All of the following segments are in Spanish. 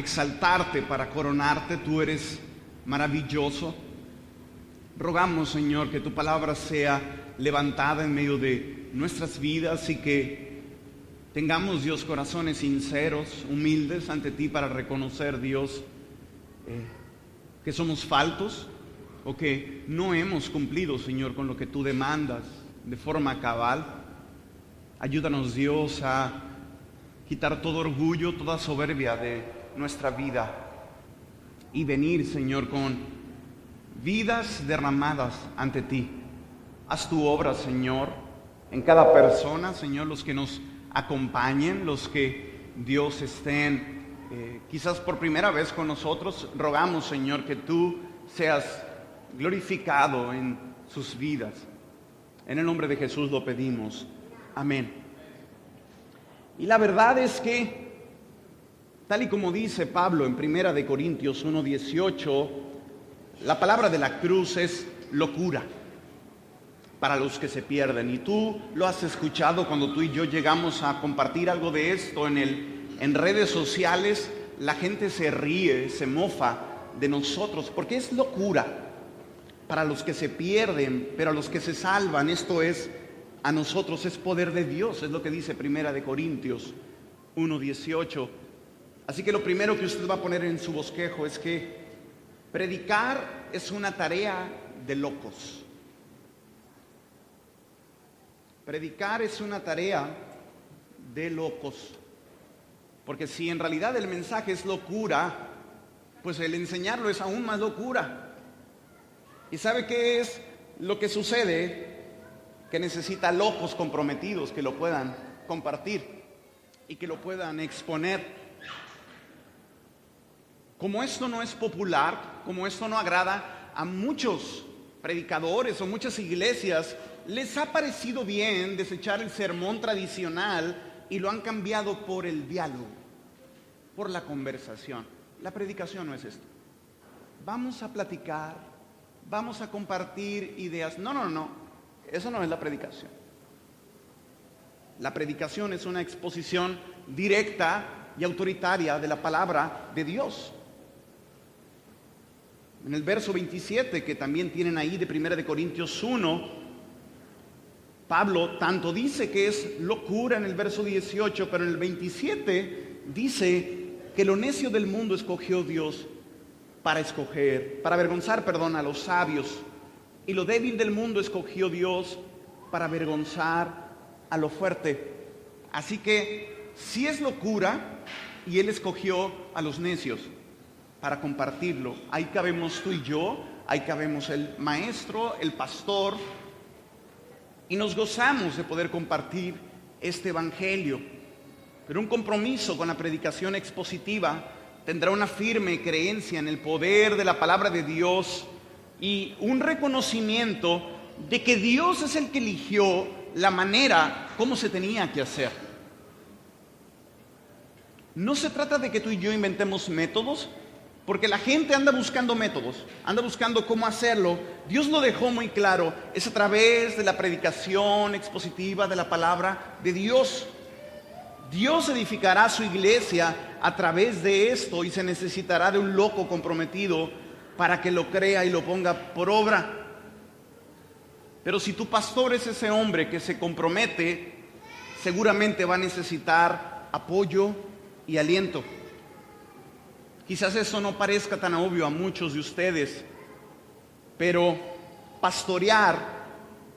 exaltarte, para coronarte. Tú eres maravilloso. Rogamos, Señor, que tu palabra sea levantada en medio de nuestras vidas y que tengamos, Dios, corazones sinceros, humildes ante ti para reconocer, Dios, que somos faltos o que no hemos cumplido, Señor, con lo que tú demandas de forma cabal. Ayúdanos, Dios, a quitar todo orgullo, toda soberbia de nuestra vida y venir, Señor, con vidas derramadas ante ti. Haz tu obra, Señor, en cada persona, Señor, los que nos acompañen, los que, Dios, estén quizás por primera vez con nosotros. Rogamos, Señor, que tú seas glorificado en sus vidas. En el nombre de Jesús lo pedimos. Amén. Y la verdad es que, tal y como dice Pablo en 1 Corintios 1:18, la palabra de la cruz es locura para los que se pierden. Y tú lo has escuchado cuando tú y yo llegamos a compartir algo de esto en redes sociales. La gente se ríe, se mofa de nosotros, porque es locura para los que se pierden, pero a los que se salvan, esto es, a nosotros es poder de Dios. Es lo que dice 1 Corintios 1:18. Así que lo primero que usted va a poner en su bosquejo es que predicar es una tarea de locos. Predicar es una tarea de locos. Porque si en realidad el mensaje es locura, pues el enseñarlo es aún más locura. ¿Y sabe qué es lo que sucede? Que necesita locos comprometidos que lo puedan compartir y que lo puedan exponer. Como esto no es popular, como esto no agrada a muchos predicadores o muchas iglesias, les ha parecido bien desechar el sermón tradicional y lo han cambiado por el diálogo, por la conversación. La predicación no es esto. Vamos a platicar, vamos a compartir ideas. No. Eso no es la predicación. La predicación es una exposición directa y autoritaria de la palabra de Dios. En el verso 27, que también tienen ahí de 1 Corintios 1, Pablo tanto dice que es locura en el verso 18, pero en el 27 dice que lo necio del mundo escogió Dios para avergonzar a los sabios. Y lo débil del mundo escogió Dios para avergonzar a lo fuerte. Así que sí es locura, y Él escogió a los necios para compartirlo. Ahí cabemos tú y yo, ahí cabemos el maestro, el pastor, y nos gozamos de poder compartir este evangelio. Pero un compromiso con la predicación expositiva tendrá una firme creencia en el poder de la palabra de Dios y un reconocimiento de que Dios es el que eligió la manera como se tenía que hacer. No se trata de que tú y yo inventemos métodos, porque la gente anda buscando métodos, anda buscando cómo hacerlo. Dios lo dejó muy claro, es a través de la predicación expositiva de la palabra de Dios. Dios edificará su iglesia a través de esto y se necesitará de un loco comprometido para que lo crea y lo ponga por obra. Pero si tu pastor es ese hombre que se compromete, seguramente va a necesitar apoyo y aliento. Quizás eso no parezca tan obvio a muchos de ustedes, pero pastorear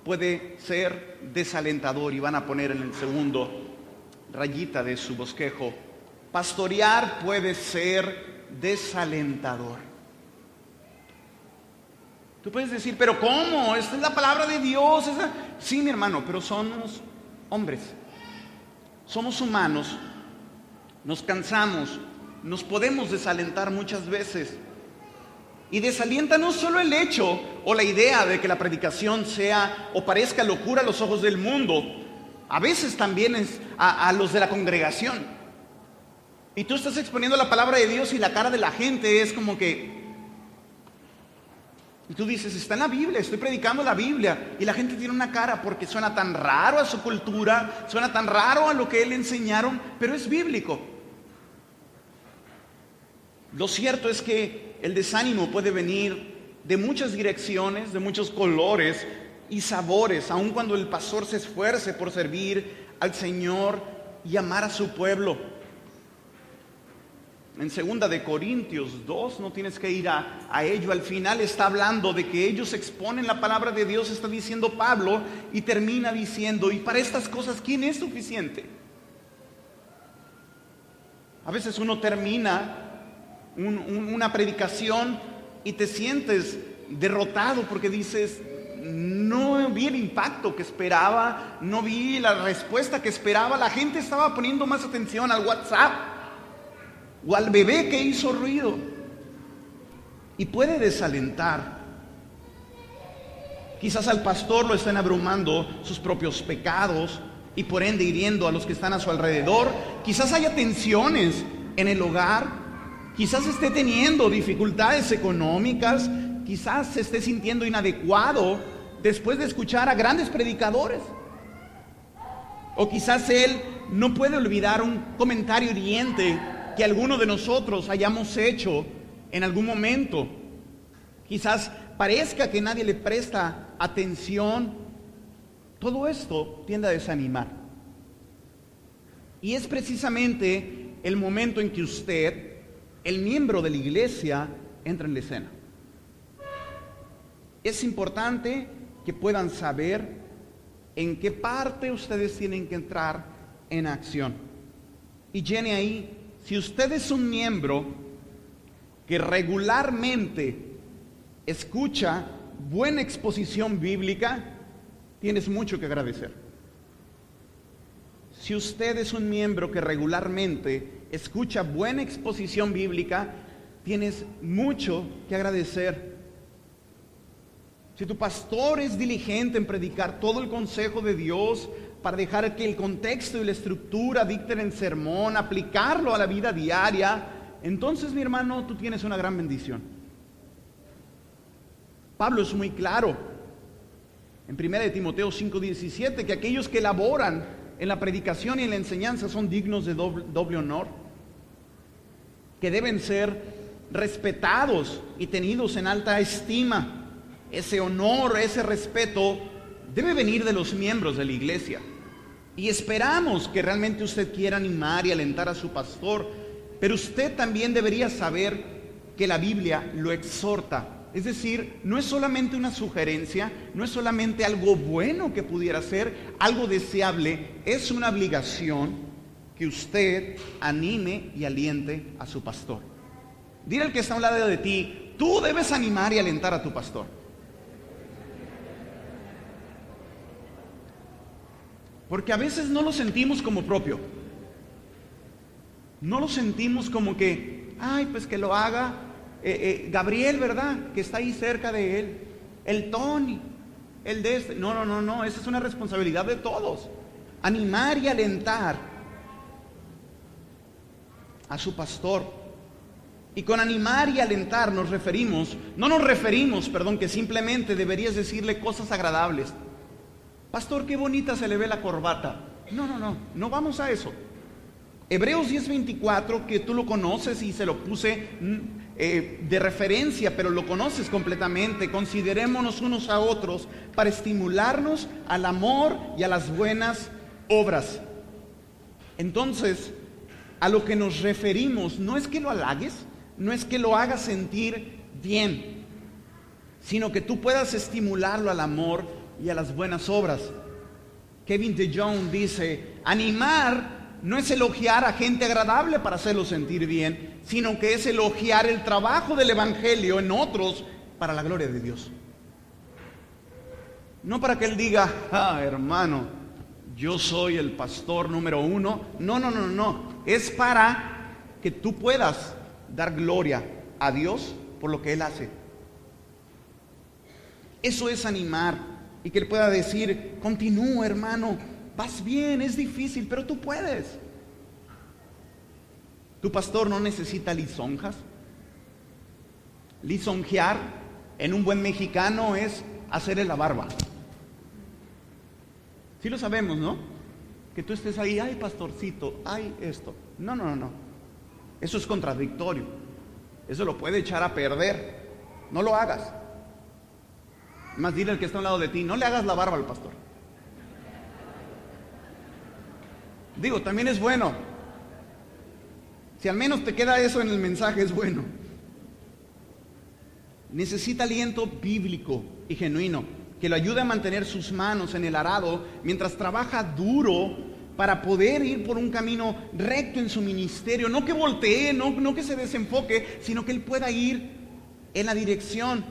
puede ser desalentador, y van a poner en el segundo rayita de su bosquejo: pastorear puede ser desalentador. Tú puedes decir, pero ¿cómo? Esta es la palabra de Dios. Sí, mi hermano, pero somos hombres, somos humanos, nos cansamos, nos podemos desalentar muchas veces. Y desalienta no solo el hecho o la idea de que la predicación sea o parezca locura a los ojos del mundo, a veces también es a los de la congregación. Y tú estás exponiendo la palabra de Dios y la cara de la gente es como que... Y tú dices, está en la Biblia, estoy predicando la Biblia. Y la gente tiene una cara porque suena tan raro a su cultura, suena tan raro a lo que él enseñaron, pero es bíblico. Lo cierto es que el desánimo puede venir de muchas direcciones, de muchos colores y sabores, aun cuando el pastor se esfuerce por servir al Señor y amar a su pueblo. En 2 de Corintios 2, no tienes que ir a ello, al final está hablando de que ellos exponen la palabra de Dios, está diciendo Pablo, y termina diciendo, y para estas cosas, ¿quién es suficiente? A veces uno termina una predicación y te sientes derrotado porque dices, no vi el impacto que esperaba, no vi la respuesta que esperaba, la gente estaba poniendo más atención al WhatsApp o al bebé que hizo ruido, y puede desalentar. Quizás al pastor lo estén abrumando sus propios pecados y por ende hiriendo a los que están a su alrededor. Quizás haya tensiones en el hogar, quizás esté teniendo dificultades económicas, quizás se esté sintiendo inadecuado después de escuchar a grandes predicadores, o quizás él no puede olvidar un comentario hiriente que alguno de nosotros hayamos hecho en algún momento. Quizás parezca que nadie le presta atención. Todo esto tiende a desanimar. Y es precisamente el momento en que usted, el miembro de la iglesia, entra en la escena. Es importante que puedan saber en qué parte ustedes tienen que entrar en acción. Y llene ahí, si usted es un miembro que regularmente escucha buena exposición bíblica, tienes mucho que agradecer. Si usted es un miembro que regularmente escucha buena exposición bíblica, tienes mucho que agradecer. Si tu pastor es diligente en predicar todo el consejo de Dios para dejar que el contexto y la estructura dicten el sermón, aplicarlo a la vida diaria, entonces, mi hermano, tú tienes una gran bendición. Pablo es muy claro en 1 de Timoteo 5:17 que aquellos que laboran en la predicación y en la enseñanza son dignos de doble honor, que deben ser respetados y tenidos en alta estima. Ese honor, ese respeto debe venir de los miembros de la iglesia. Y esperamos que realmente usted quiera animar y alentar a su pastor, pero usted también debería saber que la Biblia lo exhorta. Es decir, no es solamente una sugerencia, no es solamente algo bueno que pudiera ser, algo deseable, es una obligación que usted anime y aliente a su pastor. Dile al que está a un lado de ti, tú debes animar y alentar a tu pastor. Porque a veces no lo sentimos como propio. No lo sentimos como que, ay, pues que lo haga Gabriel, ¿verdad? Que está ahí cerca de él. El Tony, el de este. No, esa es una responsabilidad de todos. Animar y alentar a su pastor. Y con animar y alentar no nos referimos, que simplemente deberías decirle cosas agradables. Pastor, qué bonita se le ve la corbata. No vamos a eso. Hebreos 10:24, que tú lo conoces y se lo puse de referencia, pero lo conoces completamente. Considerémonos unos a otros para estimularnos al amor y a las buenas obras. Entonces, a lo que nos referimos no es que lo halagues, no es que lo hagas sentir bien, sino que tú puedas estimularlo al amor y a las buenas obras. Kevin DeYoung dice, animar no es elogiar a gente agradable para hacerlo sentir bien, sino que es elogiar el trabajo del evangelio en otros para la gloria de Dios. No para que él diga, hermano, yo soy el pastor número 1. No. Es para que tú puedas dar gloria a Dios por lo que Él hace. Eso es animar. Y que Él pueda decir, continúa, hermano, vas bien, es difícil, pero tú puedes. Tu pastor no necesita lisonjas. Lisonjear en un buen mexicano es hacerle la barba. Sí lo sabemos, ¿no? Que tú estés ahí, ay pastorcito, ay esto. No. Eso es contradictorio. Eso lo puede echar a perder. No lo hagas. Más dile al que está a un lado de ti, no le hagas la barba al pastor. Digo, también es bueno. Si al menos te queda eso en el mensaje, es bueno. Necesita aliento bíblico y genuino que lo ayude a mantener sus manos en el arado mientras trabaja duro para poder ir por un camino recto en su ministerio. No que voltee, no que se desenfoque, sino que él pueda ir en la dirección.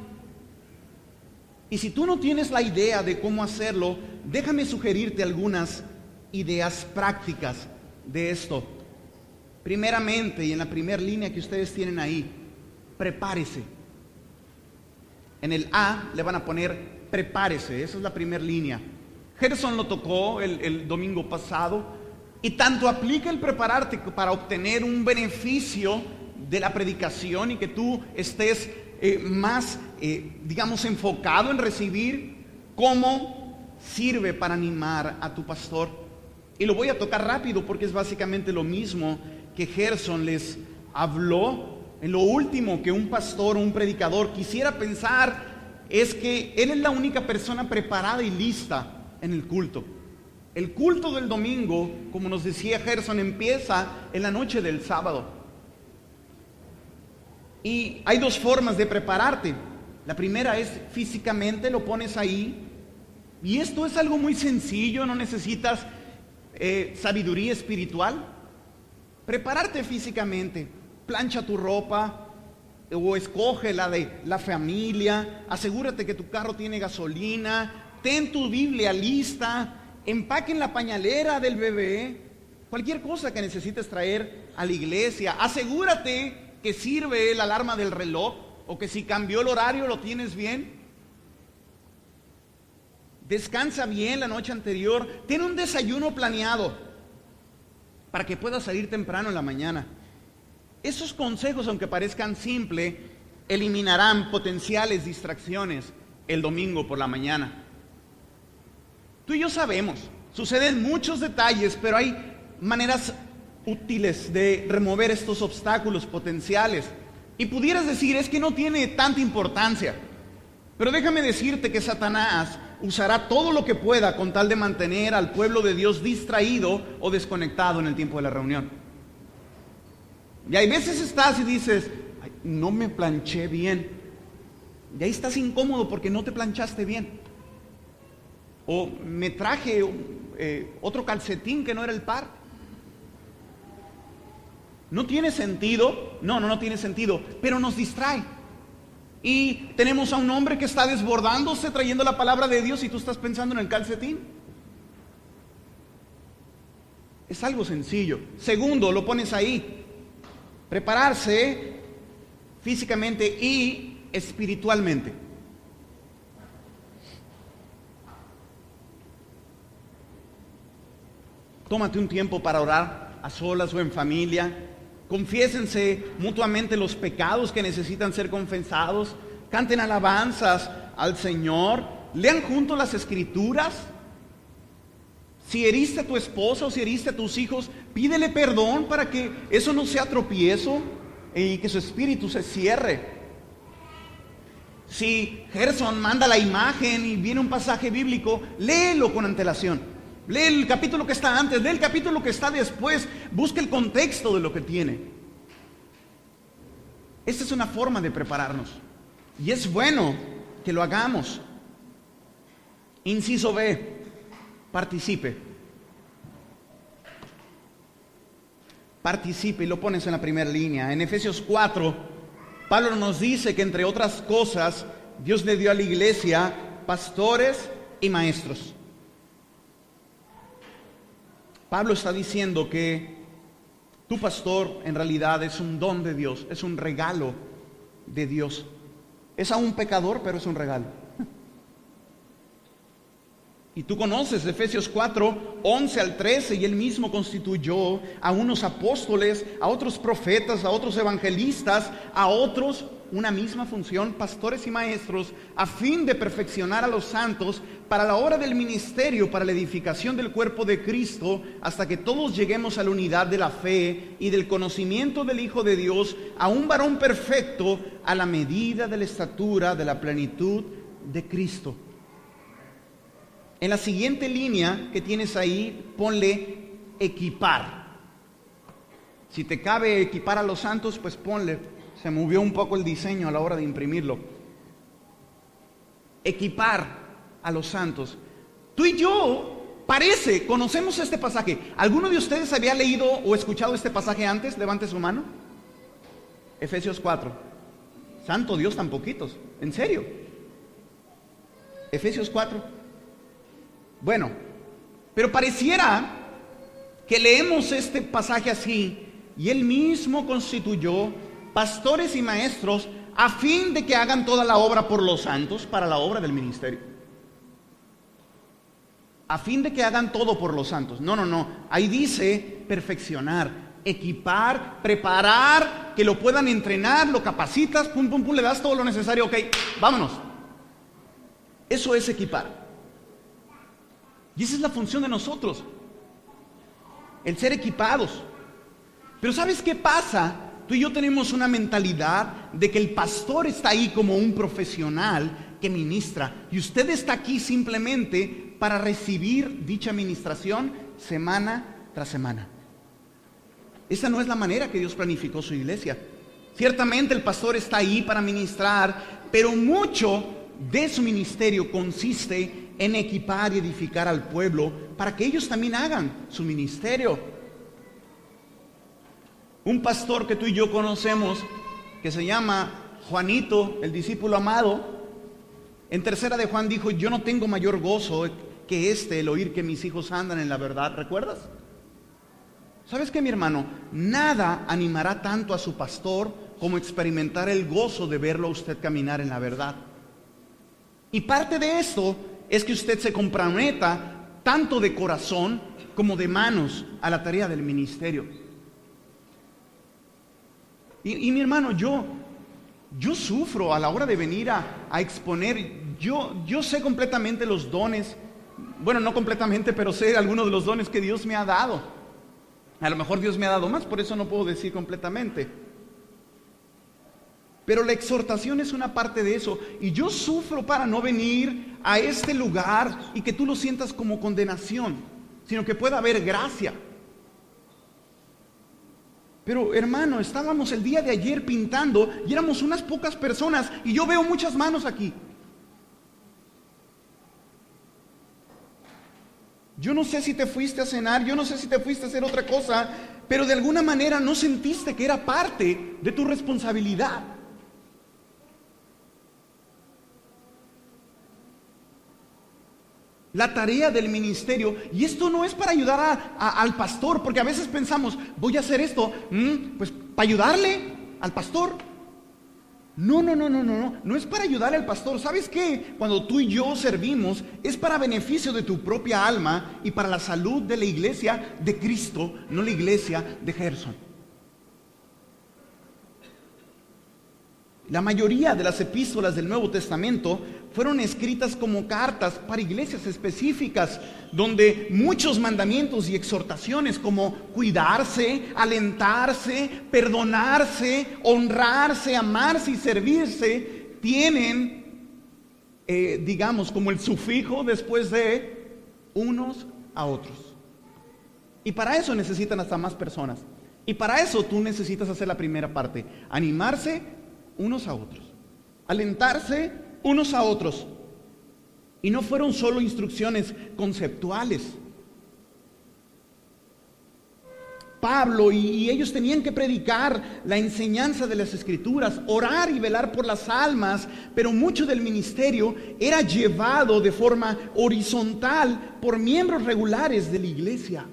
Y si tú no tienes la idea de cómo hacerlo, déjame sugerirte algunas ideas prácticas de esto. Primeramente, y en la primera línea que ustedes tienen ahí, prepárese. En el A le van a poner prepárese, esa es la primera línea. Gerson lo tocó el domingo pasado, y tanto aplica el prepararte para obtener un beneficio de la predicación y que tú estés más, digamos, enfocado en recibir, como sirve para animar a tu pastor. Y lo voy a tocar rápido porque es básicamente lo mismo que Gerson les habló. En lo último que un pastor o un predicador quisiera pensar es que él es la única persona preparada y lista en el culto. El culto del domingo, como nos decía Gerson, empieza en la noche del sábado. Y hay dos formas de prepararte. La primera es físicamente, lo pones ahí. Y esto es algo muy sencillo, no necesitas sabiduría espiritual. Prepararte físicamente, plancha tu ropa o escoge la de la familia, asegúrate que tu carro tiene gasolina, ten tu Biblia lista, empaquen la pañalera del bebé, cualquier cosa que necesites traer a la iglesia, asegúrate que sirve la alarma del reloj o que si cambió el horario lo tienes bien. Descansa bien la noche anterior, ten un desayuno planeado para que puedas salir temprano en la mañana. Esos consejos, aunque parezcan simples, eliminarán potenciales distracciones el domingo por la mañana. Tú y yo sabemos, suceden muchos detalles, pero hay maneras útiles de remover estos obstáculos potenciales. Y pudieras decir, es que no tiene tanta importancia. Pero déjame decirte que Satanás usará todo lo que pueda con tal de mantener al pueblo de Dios distraído o desconectado en el tiempo de la reunión. Y hay veces estás y dices, ay, no me planché bien. Y ahí estás incómodo porque no te planchaste bien. O me traje otro calcetín que no era el par. No tiene sentido, no tiene sentido, pero nos distrae. Y tenemos a un hombre que está desbordándose trayendo la palabra de Dios y tú estás pensando en el calcetín. Es algo sencillo. Segundo, lo pones ahí. Prepararse físicamente y espiritualmente. Tómate un tiempo para orar a solas o en familia. Confiésense mutuamente los pecados que necesitan ser confesados. Canten alabanzas al Señor. Lean juntos las Escrituras. Si heriste a tu esposa o si heriste a tus hijos, pídele perdón para que eso no sea tropiezo y que su espíritu se cierre. Si Gerson manda la imagen y viene un pasaje bíblico, léelo con antelación. Lee el capítulo que está antes, lee el capítulo que está después, busca el contexto de lo que tiene. Esta es una forma de prepararnos y es bueno que lo hagamos. Inciso B. Participe. Participe, y lo pones en la primera línea. En Efesios 4, Pablo nos dice que entre otras cosas, Dios le dio a la iglesia pastores y maestros. Pablo está diciendo que tu pastor en realidad es un don de Dios, es un regalo de Dios. Es aún pecador, pero es un regalo. Y tú conoces Efesios 4, 11 al 13, y él mismo constituyó a unos apóstoles, a otros profetas, a otros evangelistas, a otros una misma función, pastores y maestros, a fin de perfeccionar a los santos para la obra del ministerio, para la edificación del cuerpo de Cristo, hasta que todos lleguemos a la unidad de la fe y del conocimiento del Hijo de Dios, a un varón perfecto, a la medida de la estatura de la plenitud de Cristo. En la siguiente línea que tienes ahí, ponle equipar. Si te cabe equipar a los santos, pues ponle. Se movió un poco el diseño a la hora de imprimirlo. Equipar a los santos. Tú y yo, conocemos este pasaje. ¿Alguno de ustedes había leído o escuchado este pasaje antes? Levante su mano. Efesios 4. Santo Dios, tan poquitos. ¿En serio? Efesios 4. Bueno, pero pareciera que leemos este pasaje así, y Él mismo constituyó pastores y maestros a fin de que hagan toda la obra por los santos para la obra del ministerio. A fin de que hagan todo por los santos. No. Ahí dice perfeccionar, equipar, preparar, que lo puedan entrenar, lo capacitas, pum, le das todo lo necesario, ok, vámonos. Eso es equipar. Y esa es la función de nosotros, el ser equipados. Pero ¿sabes qué pasa? Tú y yo tenemos una mentalidad de que el pastor está ahí como un profesional que ministra, y usted está aquí simplemente para recibir dicha administración semana tras semana. Esa no es la manera que Dios planificó su iglesia. Ciertamente el pastor está ahí para ministrar, pero mucho de su ministerio consiste en equipar y edificar al pueblo para que ellos también hagan su ministerio. Un pastor que tú y yo conocemos, que se llama Juanito, el discípulo amado, en tercera de Juan dijo: yo no tengo mayor gozo que el oír que mis hijos andan en la verdad. ¿Recuerdas? ¿Sabes qué, mi hermano? Nada animará tanto a su pastor como experimentar el gozo de verlo a usted caminar en la verdad. Y parte de esto es que usted se comprometa tanto de corazón como de manos a la tarea del ministerio. Y mi hermano, yo sufro a la hora de venir a exponer. Yo sé completamente los dones, bueno, no completamente, pero sé algunos de los dones que Dios me ha dado. A lo mejor Dios me ha dado más, por eso no puedo decir completamente. Pero la exhortación es una parte de eso. Y yo sufro para no venir a este lugar y que tú lo sientas como condenación, sino que pueda haber gracia. Pero hermano, estábamos el día de ayer pintando y éramos unas pocas personas, y yo veo muchas manos aquí. Yo no sé si te fuiste a cenar, yo no sé si te fuiste a hacer otra cosa, pero de alguna manera no sentiste que era parte de tu responsabilidad. La tarea del ministerio, y esto no es para ayudar al pastor, porque a veces pensamos, voy a hacer esto, pues para ayudarle al pastor. No es para ayudarle al pastor. ¿Sabes qué? Cuando tú y yo servimos, es para beneficio de tu propia alma y para la salud de la iglesia de Cristo, no la iglesia de Gerson. La mayoría de las epístolas del Nuevo Testamento fueron escritas como cartas para iglesias específicas, donde muchos mandamientos y exhortaciones como cuidarse, alentarse, perdonarse, honrarse, amarse y servirse tienen, digamos, como el sufijo después de unos a otros. Y para eso necesitan hasta más personas. Y para eso tú necesitas hacer la primera parte: animarse unos a otros, alentarse unos a otros. Y no fueron solo instrucciones conceptuales. Pablo y ellos tenían que predicar la enseñanza de las Escrituras, orar y velar por las almas, pero mucho del ministerio era llevado de forma horizontal por miembros regulares de la iglesia.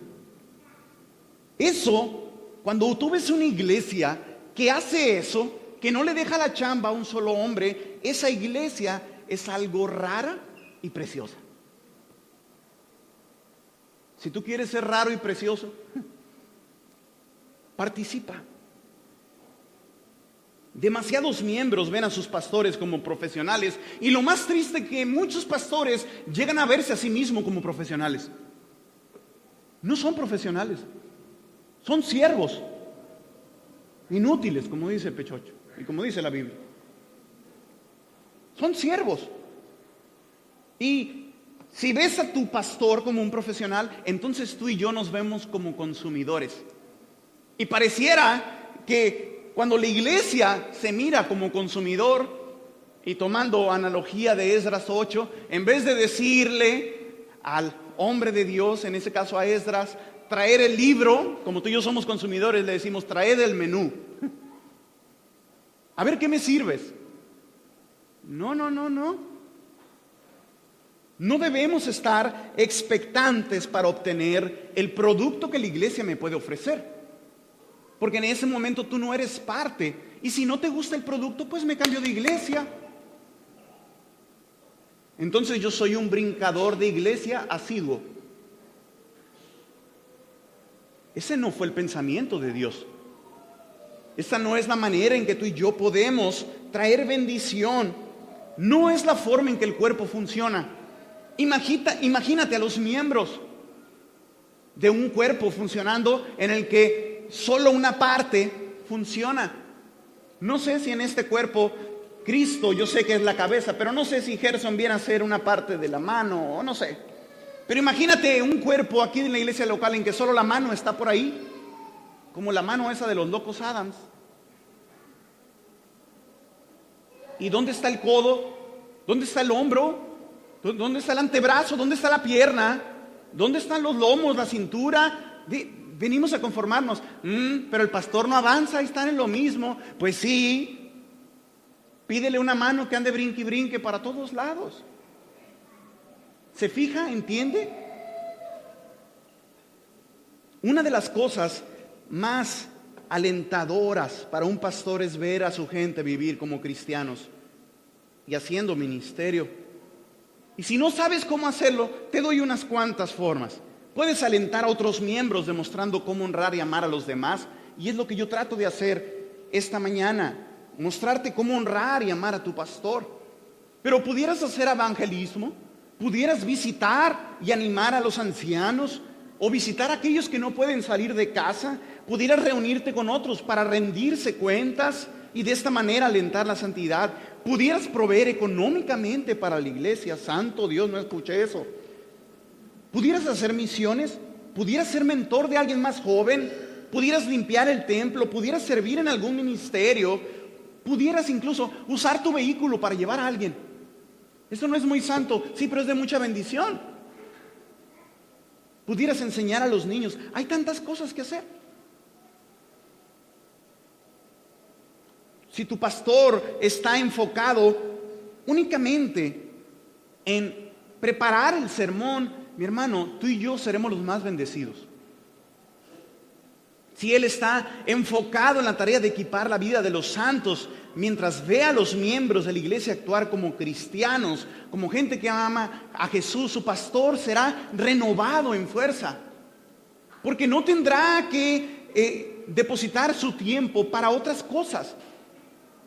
Eso, cuando tú ves una iglesia que hace eso, que no le deja la chamba a un solo hombre, esa iglesia es algo rara y preciosa. Si tú quieres ser raro y precioso, participa. Demasiados miembros ven a sus pastores como profesionales, y lo más triste que muchos pastores llegan a verse a sí mismos como profesionales. No son profesionales, son siervos, inútiles, como dice Pechocho y como dice la Biblia. Son siervos. Y si ves a tu pastor como un profesional, entonces tú y yo nos vemos como consumidores. Y pareciera que cuando la iglesia se mira como consumidor, y tomando analogía de Esdras 8, en vez de decirle al hombre de Dios, en ese caso a Esdras, traer el libro, como tú y yo somos consumidores, le decimos, traed el menú. A ver, ¿qué me sirves? No. No debemos estar expectantes para obtener el producto que la iglesia me puede ofrecer. Porque en ese momento tú no eres parte. Y si no te gusta el producto, pues me cambio de iglesia. Entonces yo soy un brincador de iglesia asiduo. Ese no fue el pensamiento de Dios. Esta no es la manera en que tú y yo podemos traer bendición. No es la forma en que el cuerpo funciona. Imagínate a los miembros de un cuerpo funcionando en el que solo una parte funciona. No sé si en este cuerpo Cristo, yo sé que es la cabeza, pero no sé si Gerson viene a ser una parte de la mano, o no sé. Pero imagínate un cuerpo aquí en la iglesia local en que solo la mano está por ahí, como la mano esa de los locos Adams. ¿Y dónde está el codo? ¿Dónde está el hombro? ¿Dónde está el antebrazo? ¿Dónde está la pierna? ¿Dónde están los lomos, la cintura? Venimos a conformarnos. Pero el pastor no avanza, ahí están en lo mismo. Pues sí. Pídele una mano que ande brinque y brinque para todos lados. ¿Se fija? ¿Entiende? Una de las cosas más alentadoras para un pastor es ver a su gente vivir como cristianos y haciendo ministerio. Y si no sabes cómo hacerlo, te doy unas cuantas formas. Puedes alentar a otros miembros demostrando cómo honrar y amar a los demás. Y es lo que yo trato de hacer esta mañana. Mostrarte cómo honrar y amar a tu pastor. Pero pudieras hacer evangelismo, pudieras visitar y animar a los ancianos, o visitar a aquellos que no pueden salir de casa, pudieras reunirte con otros para rendirse cuentas y de esta manera alentar la santidad. Pudieras proveer económicamente para la iglesia. Santo Dios, no escuché eso. Pudieras hacer misiones, pudieras ser mentor de alguien más joven, pudieras limpiar el templo, pudieras servir en algún ministerio. Pudieras incluso usar tu vehículo para llevar a alguien. Esto no es muy santo, sí, pero es de mucha bendición. Pudieras enseñar a los niños. Hay tantas cosas que hacer. Si tu pastor está enfocado únicamente en preparar el sermón, mi hermano, tú y yo seremos los más bendecidos. Si él está enfocado en la tarea de equipar la vida de los santos, mientras ve a los miembros de la iglesia actuar como cristianos, como gente que ama a Jesús, su pastor será renovado en fuerza. Porque no tendrá que depositar su tiempo para otras cosas.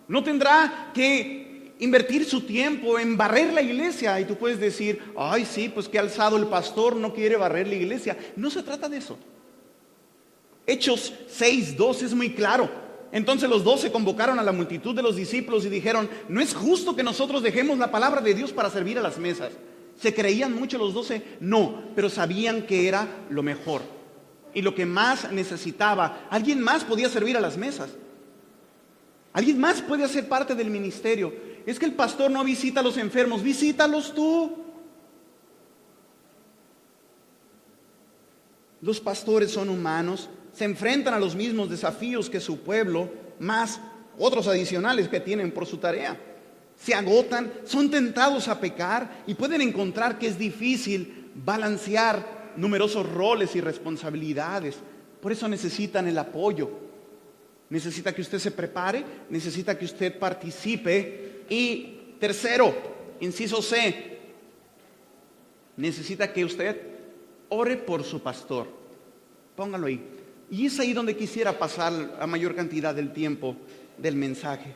No tendrá que invertir su tiempo en barrer la iglesia. Y tú puedes decir, ay sí, pues qué alzado el pastor, no quiere barrer la iglesia. No se trata de eso. Hechos 6:2 es muy claro. Entonces los 12 convocaron a la multitud de los discípulos y dijeron, no es justo que nosotros dejemos la palabra de Dios para servir a las mesas. ¿Se creían mucho los 12? No, pero sabían que era lo mejor y lo que más necesitaba. Alguien más podía servir a las mesas. Alguien más puede hacer parte del ministerio. Es que el pastor no visita a los enfermos, visítalos tú. Los pastores son humanos, se enfrentan a los mismos desafíos que su pueblo, más otros adicionales que tienen por su tarea. Se agotan, son tentados a pecar y pueden encontrar que es difícil balancear numerosos roles y responsabilidades. Por eso necesitan el apoyo. Necesita que usted se prepare, necesita que usted participe. Y tercero, inciso C, necesita que usted ore por su pastor. Póngalo ahí. Y es ahí donde quisiera pasar la mayor cantidad del tiempo del mensaje.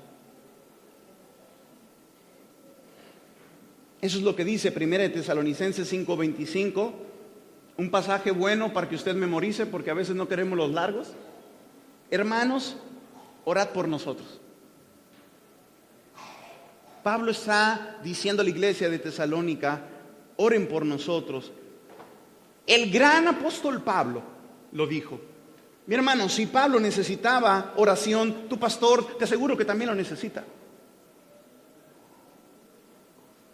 Eso es lo que dice 1 Tesalonicenses 5:25, un pasaje bueno para que usted memorice, porque a veces no queremos los largos. Hermanos, orad por nosotros. Pablo está diciendo a la iglesia de Tesalónica, oren por nosotros. El gran apóstol Pablo lo dijo. Mi hermano, si Pablo necesitaba oración, tu pastor te aseguro que también lo necesita.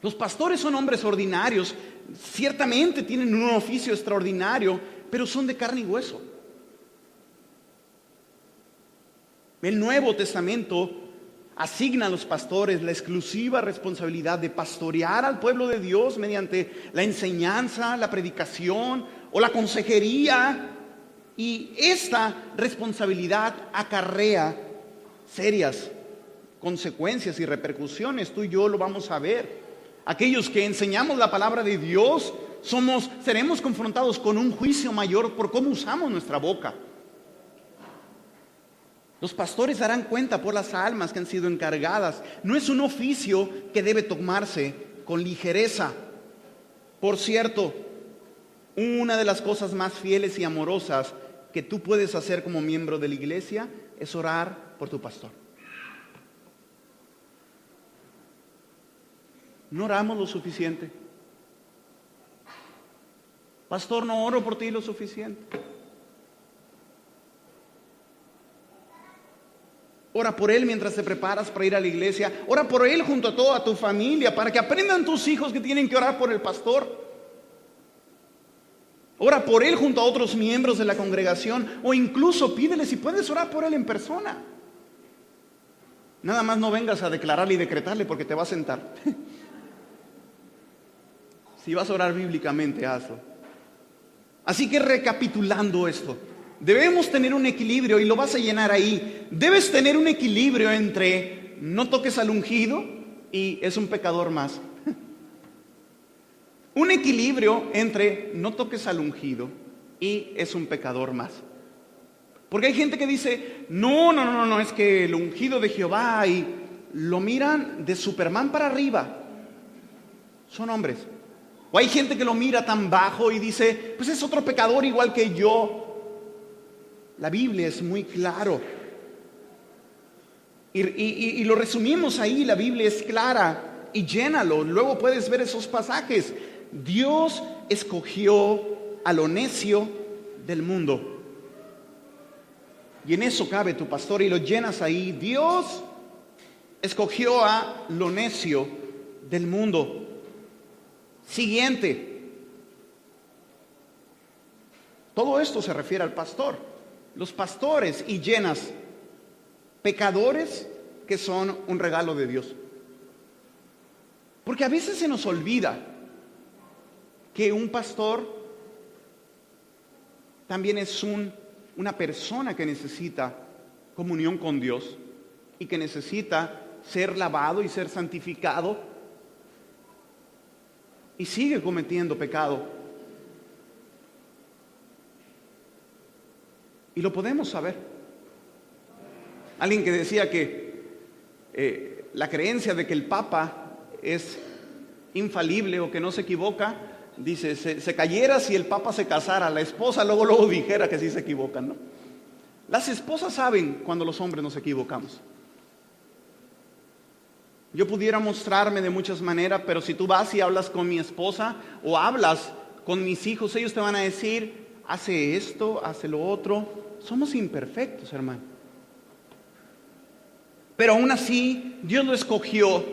Los pastores son hombres ordinarios, ciertamente tienen un oficio extraordinario, pero son de carne y hueso. El Nuevo Testamento asigna a los pastores la exclusiva responsabilidad de pastorear al pueblo de Dios mediante la enseñanza, la predicación o la consejería. Y esta responsabilidad acarrea serias consecuencias y repercusiones. Tú y yo lo vamos a ver. Aquellos que enseñamos la palabra de Dios seremos confrontados con un juicio mayor por cómo usamos nuestra boca. Los pastores darán cuenta por las almas que han sido encargadas. No es un oficio que debe tomarse con ligereza. Por cierto, una de las cosas más fieles y amorosas que tú puedes hacer como miembro de la iglesia es orar por tu pastor. No oramos lo suficiente. Pastor, no oro por ti lo suficiente. Ora por él mientras te preparas para ir a la iglesia. Ora por él junto a toda tu familia, para que aprendan tus hijos que tienen que orar por el pastor. Ora por él junto a otros miembros de la congregación, o incluso pídele si puedes orar por él en persona. Nada más no vengas a declararle y decretarle porque te va a sentar. Si vas a orar bíblicamente, hazlo. Así que recapitulando esto, debemos tener un equilibrio, y lo vas a llenar ahí. Debes tener un equilibrio entre no toques al ungido y es un pecador más. Un equilibrio entre no toques al ungido y es un pecador más. Porque hay gente que dice, no, es que el ungido de Jehová, y lo miran de Superman para arriba. Son hombres. O hay gente que lo mira tan bajo y dice, pues es otro pecador igual que yo. La Biblia es muy claro. Y lo resumimos ahí, la Biblia es clara. Y llénalo, luego puedes ver esos pasajes. Dios escogió a lo necio del mundo. Y en eso cabe tu pastor, y lo llenas ahí. Dios escogió a lo necio del mundo. Siguiente. Todo esto se refiere al pastor. Los pastores, y llenas pecadores que son un regalo de Dios. Porque a veces se nos olvida que un pastor también es una persona que necesita comunión con Dios y que necesita ser lavado y ser santificado, y sigue cometiendo pecado. Y lo podemos saber. Alguien que decía que la creencia de que el Papa es infalible o que no se equivoca, dice, se cayera si el Papa se casara, la esposa luego dijera que sí se equivocan, ¿no? Las esposas saben cuando los hombres nos equivocamos. Yo pudiera mostrarme de muchas maneras, pero si tú vas y hablas con mi esposa o hablas con mis hijos, ellos te van a decir, hace esto, hace lo otro. Somos imperfectos, hermano. Pero aún así, Dios lo escogió.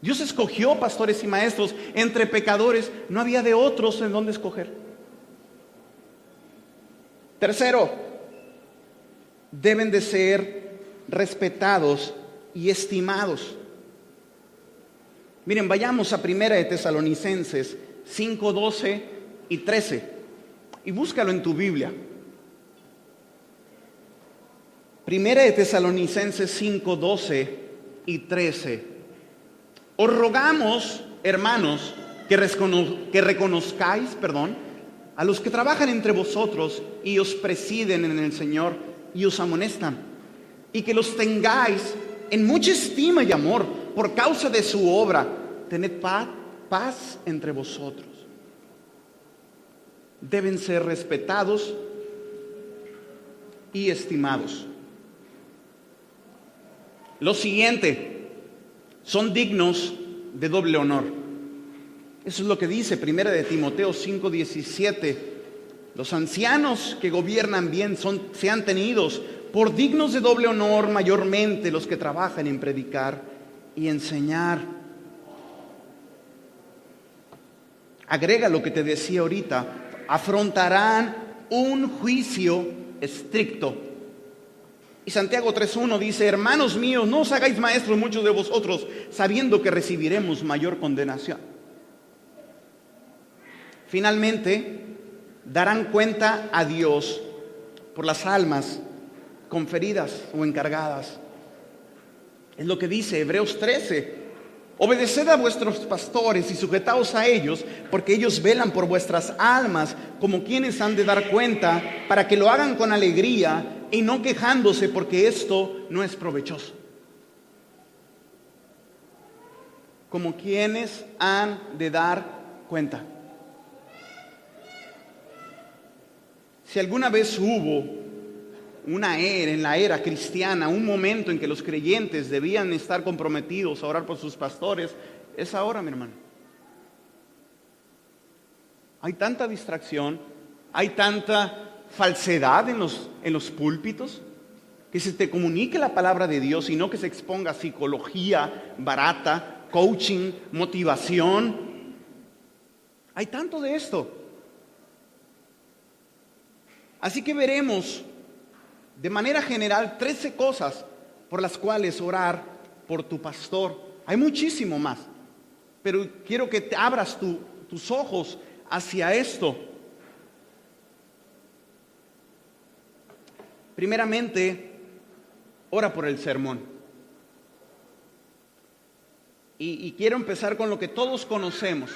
Dios escogió pastores y maestros entre pecadores. No había de otros en donde escoger. Tercero, deben de ser respetados y estimados. Miren, vayamos a 1 Tesalonicenses 5, 12 y 13 y búscalo en tu Biblia. 1 Tesalonicenses 5, 12 y 13. Os rogamos, hermanos, que reconozcáis, a los que trabajan entre vosotros y os presiden en el Señor y os amonestan, y que los tengáis en mucha estima y amor por causa de su obra. Tened paz entre vosotros. Deben ser respetados y estimados. Lo siguiente, son dignos de doble honor. Eso es lo que dice 1 de Timoteo 5:17. Los ancianos que gobiernan bien sean tenidos por dignos de doble honor, mayormente los que trabajan en predicar y enseñar. Agrega lo que te decía ahorita, afrontarán un juicio estricto. Y Santiago 3:1 dice: hermanos míos, no os hagáis maestros muchos de vosotros, sabiendo que recibiremos mayor condenación. Finalmente, darán cuenta a Dios por las almas conferidas o encargadas. Es lo que dice Hebreos 13. Obedeced a vuestros pastores y sujetaos a ellos, porque ellos velan por vuestras almas, como quienes han de dar cuenta, para que lo hagan con alegría y no quejándose, porque esto no es provechoso. Como quienes han de dar cuenta. Si alguna vez hubo una era, en la era cristiana, un momento en que los creyentes debían estar comprometidos a orar por sus pastores, es ahora, mi hermano. Hay tanta distracción, hay tanta falsedad en los púlpitos, que se te comunique la palabra de Dios y no que se exponga psicología barata, coaching, motivación. Hay tanto de esto. Así que veremos de manera general 13 cosas por las cuales orar por tu pastor. Hay muchísimo más, pero quiero que te abras tus ojos hacia esto. Primeramente, ora por el sermón. Y quiero empezar con lo que todos conocemos.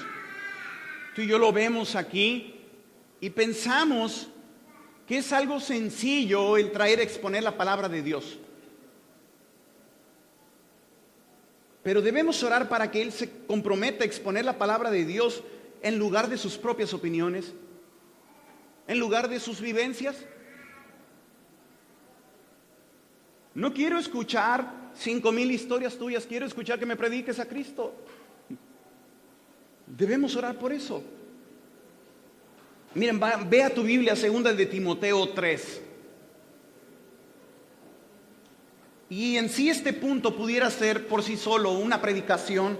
Tú y yo lo vemos aquí y pensamos que es algo sencillo el traer a exponer la palabra de Dios. Pero debemos orar para que Él se comprometa a exponer la palabra de Dios en lugar de sus propias opiniones, en lugar de sus vivencias. No quiero escuchar 5,000 historias tuyas, quiero escuchar que me prediques a Cristo. Debemos orar por eso. Miren, ve a tu Biblia, 2 de Timoteo 3. Y en sí este punto pudiera ser por sí solo una predicación,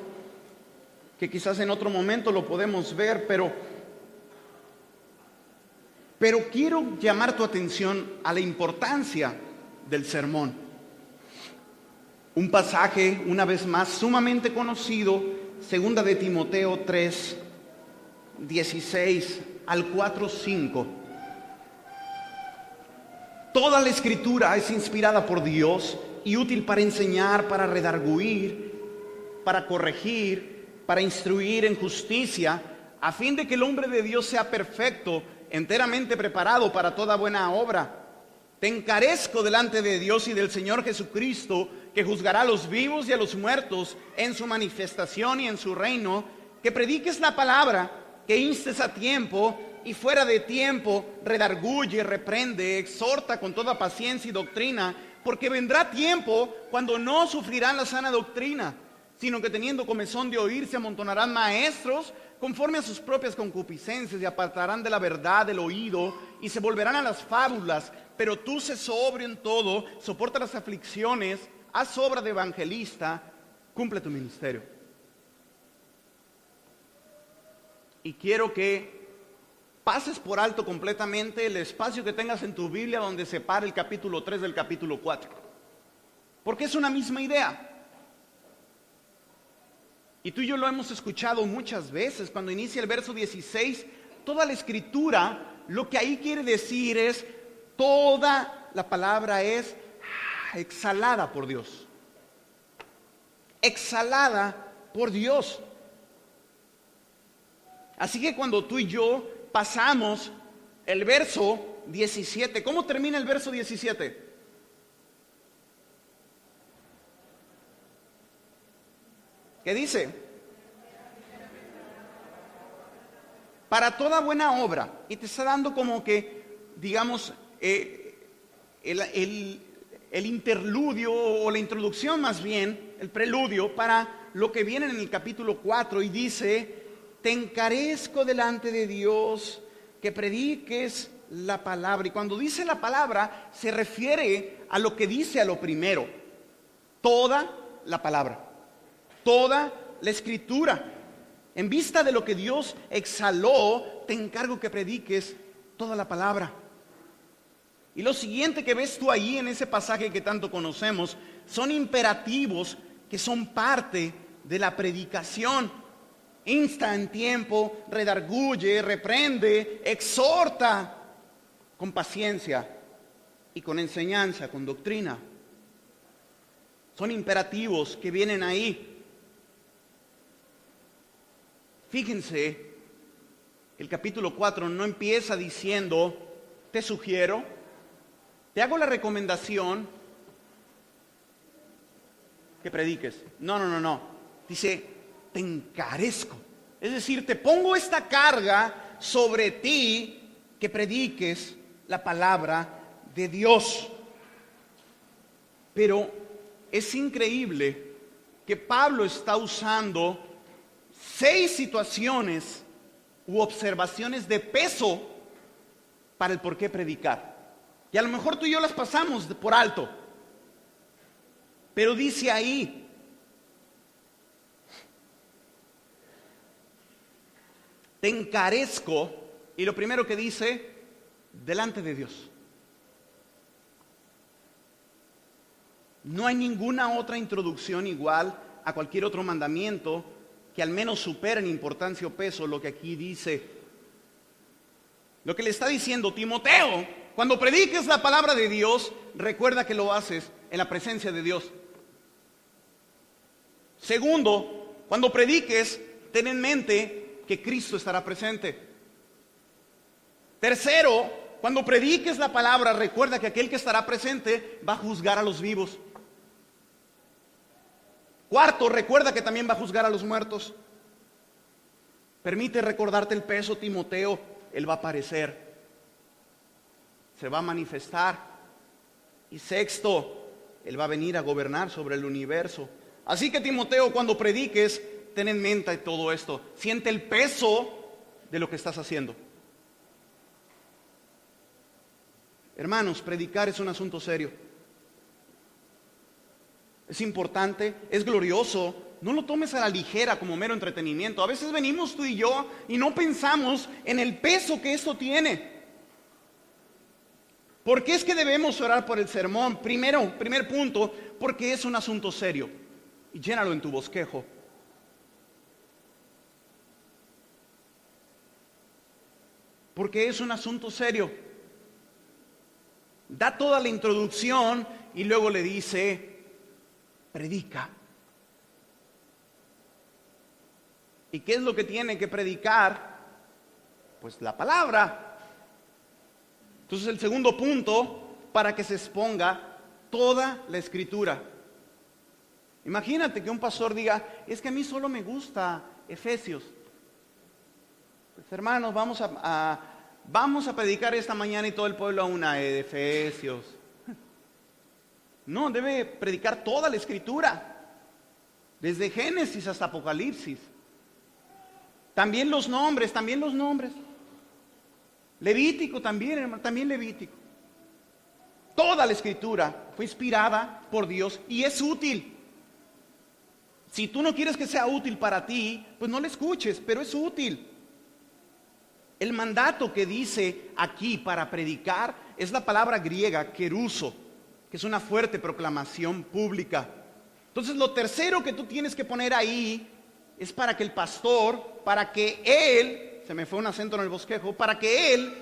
que quizás en otro momento lo podemos ver, pero quiero llamar tu atención a la importancia del sermón. Un pasaje, una vez más, sumamente conocido, 2 de Timoteo 3, 16 al 4:5. Toda la escritura es inspirada por Dios y útil para enseñar, para redarguir, para corregir, para instruir en justicia, a fin de que el hombre de Dios sea perfecto, enteramente preparado para toda buena obra. Te encarezco delante de Dios y del Señor Jesucristo, que juzgará a los vivos y a los muertos en su manifestación y en su reino, que prediques la palabra, que instes a tiempo y fuera de tiempo, redarguye, reprende, exhorta con toda paciencia y doctrina, porque vendrá tiempo cuando no sufrirán la sana doctrina, sino que teniendo comezón de oír se amontonarán maestros conforme a sus propias concupiscencias y apartarán de la verdad el oído y se volverán a las fábulas. Pero tú sé sobrio en todo, soporta las aflicciones, haz obra de evangelista, cumple tu ministerio. Y quiero que pases por alto completamente el espacio que tengas en tu Biblia donde separa el capítulo 3 del capítulo 4. Porque es una misma idea. Y tú y yo lo hemos escuchado muchas veces. Cuando inicia el verso 16, toda la escritura, lo que ahí quiere decir es, toda la palabra es exhalada por Dios. Exhalada por Dios. Así que cuando tú y yo pasamos el verso 17, ¿cómo termina el verso 17? ¿Qué dice? Para toda buena obra. Y te está dando como que, digamos, el interludio o la introducción más bien, el preludio para lo que viene en el capítulo 4 y dice: te encarezco delante de Dios que prediques la palabra. Y cuando dice la palabra se refiere a lo que dice a lo primero: toda la palabra, toda la escritura. En vista de lo que Dios exhaló, te encargo que prediques toda la palabra. Y lo siguiente que ves tú ahí en ese pasaje que tanto conocemos son imperativos que son parte de la predicación. Insta en tiempo, redarguye, reprende, exhorta con paciencia y con enseñanza, con doctrina. Son imperativos que vienen ahí. Fíjense, el capítulo 4 no empieza diciendo: te sugiero, te hago la recomendación que prediques. No. Dice: te encarezco. Es decir, te pongo esta carga sobre ti que prediques la palabra de Dios. Pero es increíble que Pablo está usando 6 situaciones u observaciones de peso para el por qué predicar. Y a lo mejor tú y yo las pasamos por alto. Pero dice ahí: te encarezco. Y lo primero que dice: delante de Dios. No hay ninguna otra introducción igual a cualquier otro mandamiento que al menos supere en importancia o peso lo que aquí dice. Lo que le está diciendo: Timoteo, cuando prediques la palabra de Dios, recuerda que lo haces en la presencia de Dios. Segundo, cuando prediques, ten en mente que Cristo estará presente. Tercero, cuando prediques la palabra, recuerda que aquel que estará presente va a juzgar a los vivos. Cuarto, recuerda que también va a juzgar a los muertos. Permite recordarte el peso, Timoteo. Él va a aparecer, se va a manifestar. Y sexto, Él va a venir a gobernar sobre el universo. Así que, Timoteo, cuando prediques, ten en mente todo esto. Siente el peso de lo que estás haciendo. Hermanos, predicar es un asunto serio. Es importante, es glorioso. No lo tomes a la ligera como mero entretenimiento. A veces venimos tú y yo y no pensamos en el peso que esto tiene. ¿Por qué es que debemos orar por el sermón? Primer punto, porque es un asunto serio. Y llénalo en tu bosquejo. Porque es un asunto serio. Da toda la introducción y luego le dice: predica. ¿Y qué es lo que tiene que predicar? Pues la palabra. Entonces, el segundo punto, para que se exponga toda la escritura. Imagínate que un pastor diga: es que a mí solo me gusta Efesios. Pues hermanos, vamos a predicar esta mañana y todo el pueblo a una de Efesios. No, debe predicar toda la escritura, desde Génesis hasta Apocalipsis. También los nombres. Levítico también, hermano, también Levítico. Toda la escritura fue inspirada por Dios y es útil. Si tú no quieres que sea útil para ti, pues no la escuches, pero es útil. El mandato que dice aquí para predicar es la palabra griega keruso, que es una fuerte proclamación pública. Entonces, lo tercero que tú tienes que poner ahí es para que el pastor, para que él, se me fue un acento en el bosquejo, para que él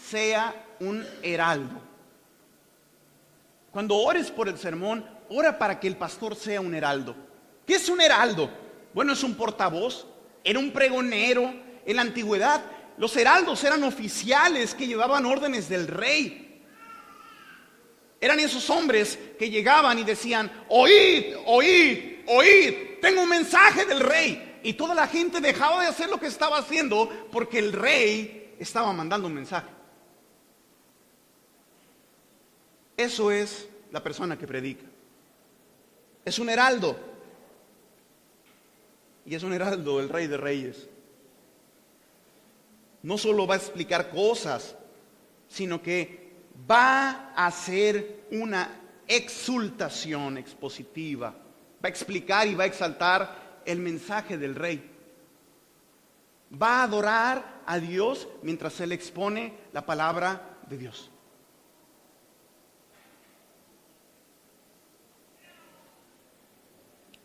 sea un heraldo. Cuando ores por el sermón, ora para que el pastor sea un heraldo. ¿Qué es un heraldo? Bueno, es un portavoz, era un pregonero. En la antigüedad, los heraldos eran oficiales que llevaban órdenes del rey. Eran esos hombres que llegaban y decían: oíd, oíd, oíd, tengo un mensaje del rey. Y toda la gente dejaba de hacer lo que estaba haciendo porque el rey estaba mandando un mensaje. Eso es la persona que predica. Es un heraldo. Y es un heraldo el Rey de Reyes. No solo va a explicar cosas, sino que va a hacer una exultación expositiva. Va a explicar y va a exaltar el mensaje del rey. Va a adorar a Dios mientras él expone la palabra de Dios.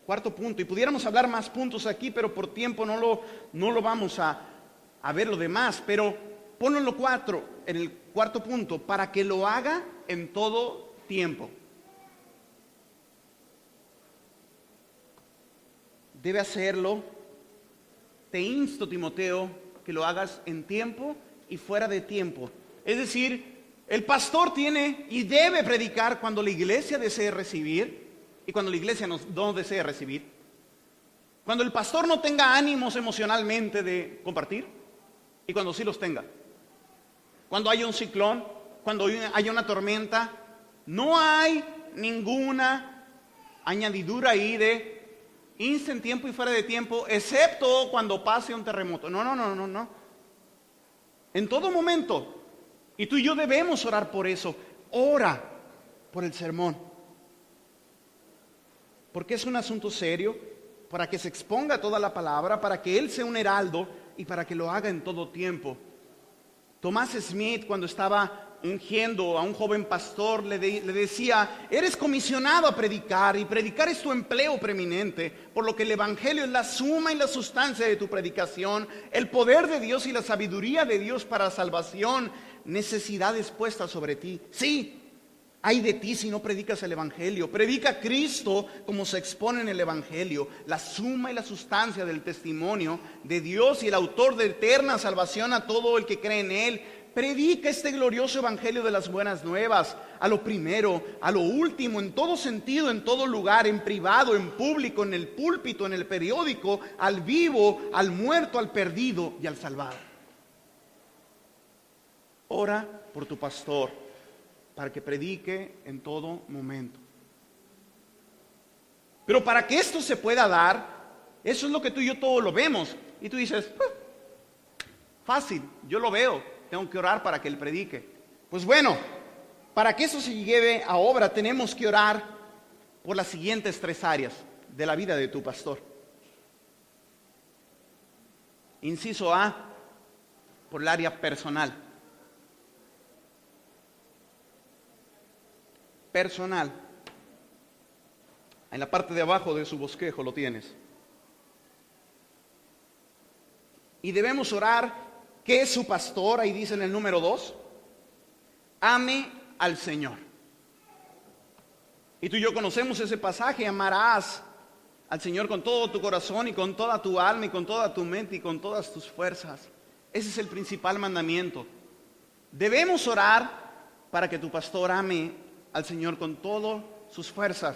Cuarto punto, y pudiéramos hablar más puntos aquí, pero por tiempo no lo vamos a ver lo demás, pero ponlo en el cuarto punto, para que lo haga en todo tiempo. Debe hacerlo. Te insto, Timoteo, que lo hagas en tiempo y fuera de tiempo. Es decir, el pastor tiene y debe predicar cuando la iglesia desee recibir y cuando la iglesia no desee recibir. Cuando el pastor no tenga ánimos emocionalmente de compartir y cuando sí los tenga. Cuando haya un ciclón, cuando haya una tormenta, no hay ninguna añadidura ahí de insta en tiempo y fuera de tiempo, excepto cuando pase un terremoto. No. En todo momento. Y tú y yo debemos orar por eso. Ora por el sermón. Porque es un asunto serio, para que se exponga toda la palabra, para que él sea un heraldo y para que lo haga en todo tiempo. Tomás Smith, cuando estaba ungiendo a un joven pastor, le decía: eres comisionado a predicar, y predicar es tu empleo preeminente, por lo que el evangelio es la suma y la sustancia de tu predicación, el poder de Dios y la sabiduría de Dios para salvación, necesidades puestas sobre ti. Sí, ay de ti si no predicas el evangelio. Predica a Cristo como se expone en el evangelio, la suma y la sustancia del testimonio de Dios y el autor de eterna salvación a todo el que cree en él. Predica este glorioso evangelio de las buenas nuevas, a lo primero, a lo último, en todo sentido, en todo lugar, en privado, en público, en el púlpito, en el periódico, al vivo, al muerto, al perdido y al salvado. Ora por tu pastor, para que predique en todo momento. Pero para que esto se pueda dar, eso es lo que tú y yo todos lo vemos. Y tú dices, fácil, yo lo veo, tengo que orar para que él predique. Pues bueno, para que eso se lleve a obra, tenemos que orar por las siguientes 3 áreas de la vida de tu pastor. Inciso A, por el área personal. Personal. En la parte de abajo de su bosquejo lo tienes. Y debemos orar que su pastor, ahí dice en el número 2, ame al Señor. Y tú y yo conocemos ese pasaje: amarás al Señor con todo tu corazón y con toda tu alma y con toda tu mente y con todas tus fuerzas. Ese es el principal mandamiento. Debemos orar para que tu pastor ame al Señor con todas sus fuerzas.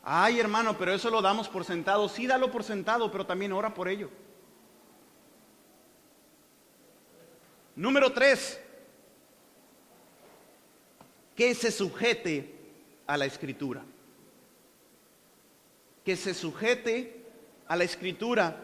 Ay, hermano, pero eso lo damos por sentado. Sí, dalo por sentado, pero también ora por ello. Número 3, que se sujete a la Escritura. Que se sujete a la Escritura.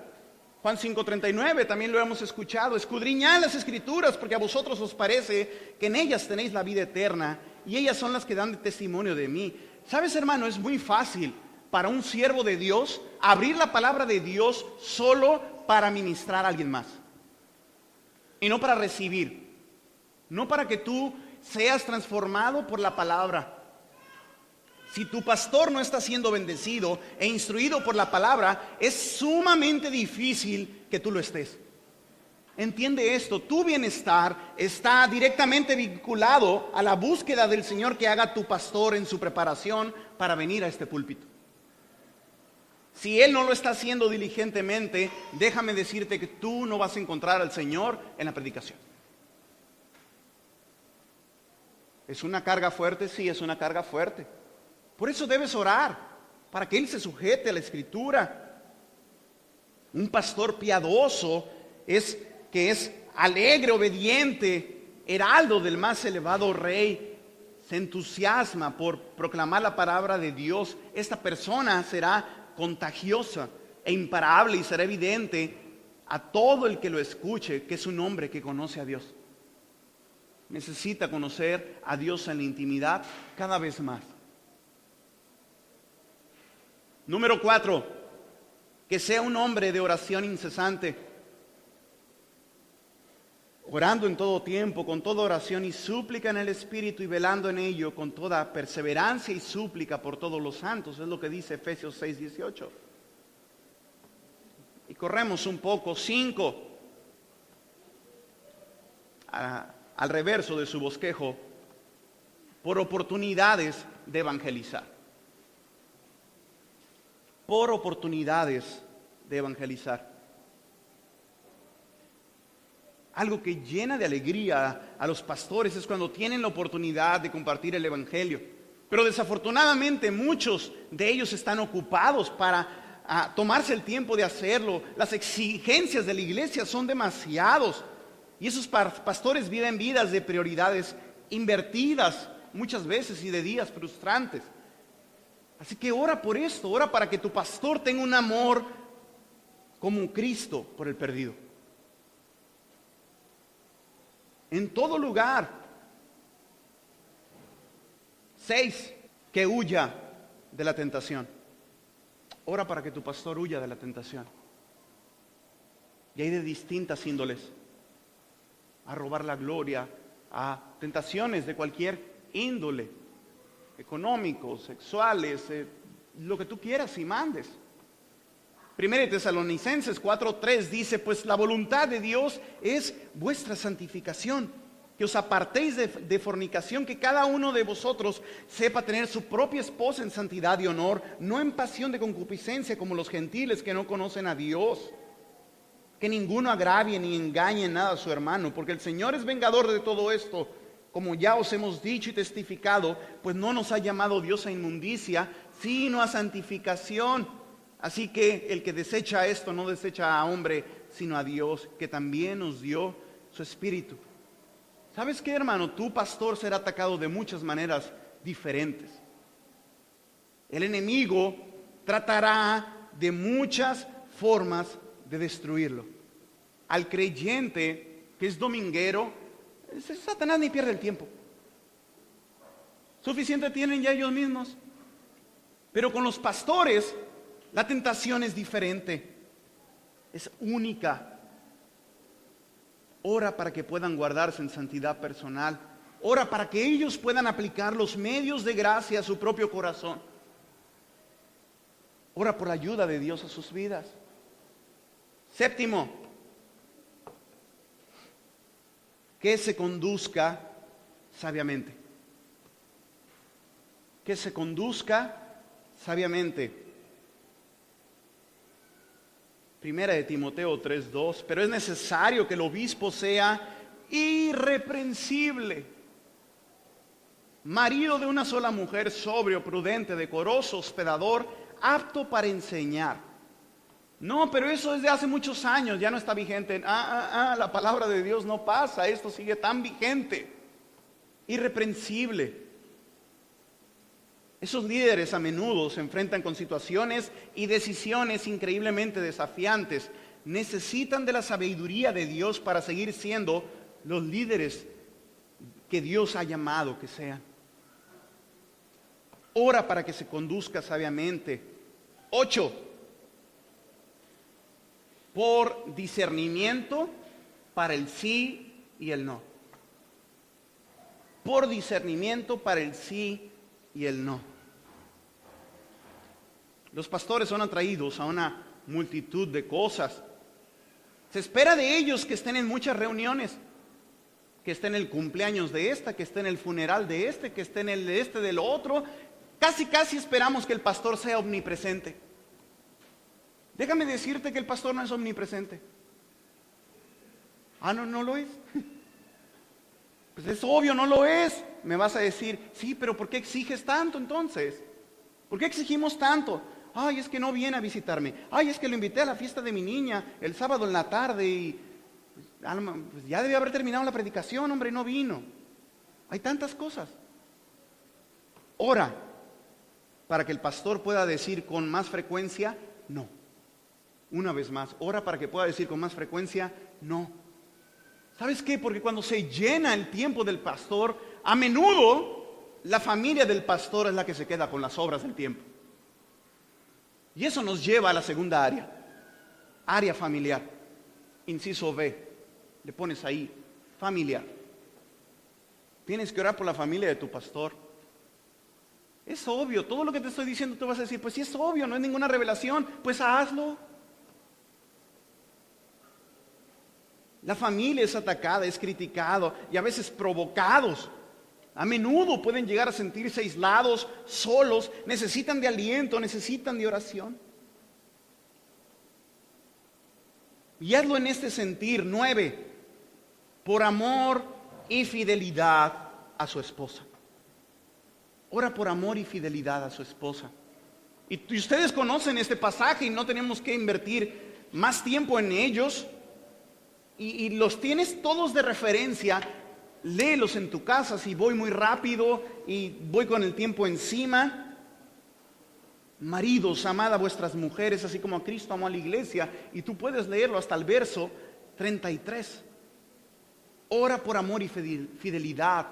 Juan 5:39, también lo hemos escuchado: escudriñad las Escrituras, porque a vosotros os parece que en ellas tenéis la vida eterna, y ellas son las que dan testimonio de mí. ¿Sabes, hermano? Es muy fácil para un siervo de Dios abrir la palabra de Dios solo para ministrar a alguien más. Y no para recibir. No para que tú seas transformado por la palabra. Si tu pastor no está siendo bendecido e instruido por la palabra, es sumamente difícil que tú lo estés. Entiende esto: tu bienestar está directamente vinculado a la búsqueda del Señor que haga tu pastor en su preparación para venir a este púlpito. Si él no lo está haciendo diligentemente, déjame decirte que tú no vas a encontrar al Señor en la predicación. ¿Es una carga fuerte? Sí, es una carga fuerte. Por eso debes orar. para que él se sujete a la Escritura. Un pastor piadoso es alegre, obediente, heraldo del más elevado rey, se entusiasma por proclamar la palabra de Dios. Esta persona será contagiosa e imparable y será evidente a todo el que lo escuche que es un hombre que conoce a Dios. Necesita conocer a Dios en la intimidad cada vez más. Número 4, que sea un hombre de oración incesante, orando en todo tiempo, con toda oración y súplica en el Espíritu y velando en ello con toda perseverancia y súplica por todos los santos. Es lo que dice Efesios 6:18. Y corremos un poco. 5, al reverso de su bosquejo, por oportunidades de evangelizar. Por oportunidades de evangelizar. Algo que llena de alegría a los pastores es cuando tienen la oportunidad de compartir el evangelio. Pero desafortunadamente muchos de ellos están ocupados para tomarse el tiempo de hacerlo. Las exigencias de la iglesia son demasiados. Y esos pastores viven vidas de prioridades invertidas muchas veces y de días frustrantes. Así que ora por esto, ora para que tu pastor tenga un amor como Cristo por el perdido. En todo lugar. 6, que huya de la tentación. Ora para que tu pastor huya de la tentación. Y hay de distintas índoles. A robar la gloria, a tentaciones de cualquier índole, económicos, sexuales, lo que tú quieras y mandes. 1 Tesalonicenses 4:3 dice, pues la voluntad de Dios es vuestra santificación, que os apartéis de fornicación, que cada uno de vosotros sepa tener su propia esposa en santidad y honor, no en pasión de concupiscencia como los gentiles que no conocen a Dios. Que ninguno agravie ni engañe en nada a su hermano, porque el Señor es vengador de todo esto, como ya os hemos dicho y testificado, pues no nos ha llamado Dios a inmundicia, sino a santificación. Así que el que desecha esto no desecha a hombre, sino a Dios, que también nos dio su Espíritu. ¿Sabes qué, hermano? Tu pastor será atacado de muchas maneras diferentes. El enemigo tratará de muchas formas de destruirlo. Al creyente que es dominguero, Satanás ni pierde el tiempo. Suficiente tienen ya ellos mismos. Pero con los pastores, la tentación es diferente. Es única. Ora para que puedan guardarse en santidad personal. Ora para que ellos puedan aplicar los medios de gracia a su propio corazón. Ora por la ayuda de Dios a sus vidas. 7, que se conduzca sabiamente. Que se conduzca sabiamente. 1 de Timoteo 3:2, pero es necesario que el obispo sea irreprensible, marido de una sola mujer, sobrio, prudente, decoroso, hospedador, apto para enseñar. No, pero eso es de hace muchos años, ya no está vigente. La palabra de Dios no pasa, esto sigue tan vigente. Irreprensible. Esos líderes a menudo se enfrentan con situaciones y decisiones increíblemente desafiantes. Necesitan de la sabiduría de Dios para seguir siendo los líderes que Dios ha llamado que sean. Ora para que se conduzca sabiamente. 8. Por discernimiento para el sí y el no. Por discernimiento para el sí y el no. Los pastores son atraídos a una multitud de cosas. Se espera de ellos que estén en muchas reuniones, que estén en el cumpleaños de esta, que estén en el funeral de este, que estén en el de este, del otro. Casi esperamos que el pastor sea omnipresente. Déjame decirte que el pastor no es omnipresente. No lo es. Pues es obvio, no lo es. Me vas a decir, sí, pero ¿por qué exiges tanto entonces? ¿Por qué exigimos tanto? Ay, es que no viene a visitarme. Ay, es que lo invité a la fiesta de mi niña el sábado en la tarde y pues ya debía haber terminado la predicación, hombre, no vino. Hay tantas cosas. Ora para que el pastor pueda decir con más frecuencia, no. Una vez más, ora para que pueda decir con más frecuencia, no. ¿Sabes qué? Porque cuando se llena el tiempo del pastor, a menudo la familia del pastor es la que se queda con las obras del tiempo. Y eso nos lleva a la segunda área familiar. Inciso B, le pones ahí, familiar. Tienes que orar por la familia de tu pastor. Es obvio, todo lo que te estoy diciendo tú vas a decir, pues sí es obvio, no es ninguna revelación, pues hazlo. La familia es atacada, es criticado y a veces provocados. A menudo pueden llegar a sentirse aislados, solos, necesitan de aliento, necesitan de oración. Y hazlo en este sentir. 9, por amor y fidelidad a su esposa. Ora por amor y fidelidad a su esposa. Y ustedes conocen este pasaje y no tenemos que invertir más tiempo en ellos. Y los tienes todos de referencia. Léelos en tu casa si voy muy rápido y voy con el tiempo encima. Maridos, amad a vuestras mujeres, así como a Cristo amó a la iglesia. Y tú puedes leerlo hasta el verso 33. Ora por amor y fidelidad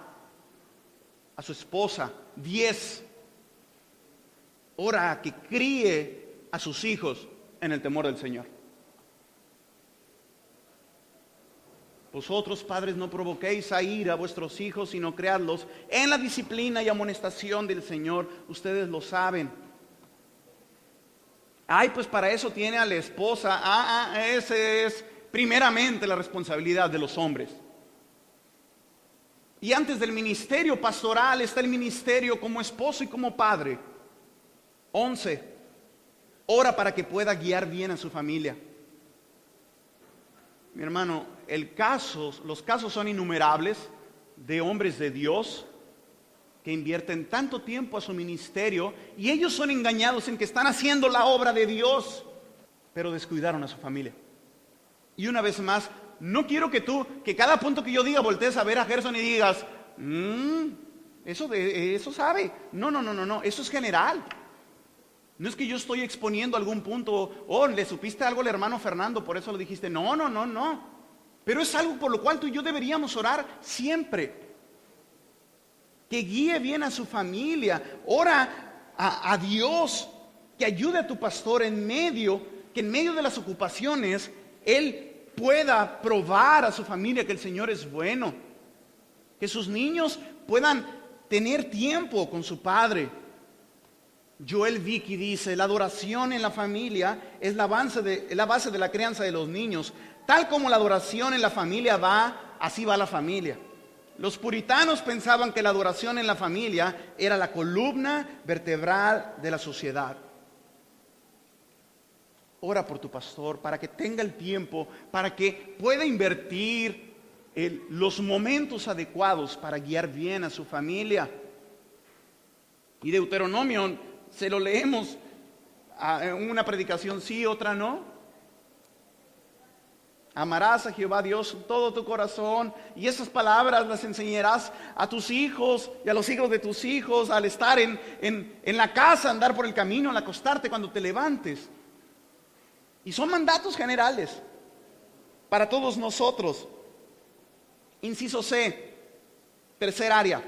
a su esposa. 10. Ora a que críe a sus hijos en el temor del Señor. Vosotros, padres, no provoquéis a ira a vuestros hijos, sino criadlos en la disciplina y amonestación del Señor. Ustedes lo saben. Ay, pues para eso tiene a la esposa. Esa es primeramente la responsabilidad de los hombres. Y antes del ministerio pastoral está el ministerio como esposo y como padre. 11. Ora para que pueda guiar bien a su familia. Mi hermano, los casos son innumerables de hombres de Dios que invierten tanto tiempo a su ministerio y ellos son engañados en que están haciendo la obra de Dios, pero descuidaron a su familia. Y una vez más, no quiero que cada punto que yo diga voltees a ver a Gerson y digas, eso sabe. No, eso es general. No es que yo estoy exponiendo algún punto, le supiste algo al hermano Fernando, por eso lo dijiste. No. Pero es algo por lo cual tú y yo deberíamos orar siempre. Que guíe bien a su familia. Ora a Dios que ayude a tu pastor que en medio de las ocupaciones, él pueda probar a su familia que el Señor es bueno. Que sus niños puedan tener tiempo con su padre. Joel Vicky dice, la adoración en la familia es la base de la crianza de los niños. Tal como la adoración en la familia va, así va la familia. Los puritanos pensaban que la adoración en la familia era la columna vertebral de la sociedad. Ora por tu pastor para que tenga el tiempo, para que pueda invertir los momentos adecuados para guiar bien a su familia. Y Deuteronomio se lo leemos en una predicación sí, otra no. Amarás a Jehová Dios con todo tu corazón, y esas palabras las enseñarás a tus hijos y a los hijos de tus hijos al estar en la casa, andar por el camino, al acostarte, cuando te levantes. Y son mandatos generales para todos nosotros. Inciso C, tercer área,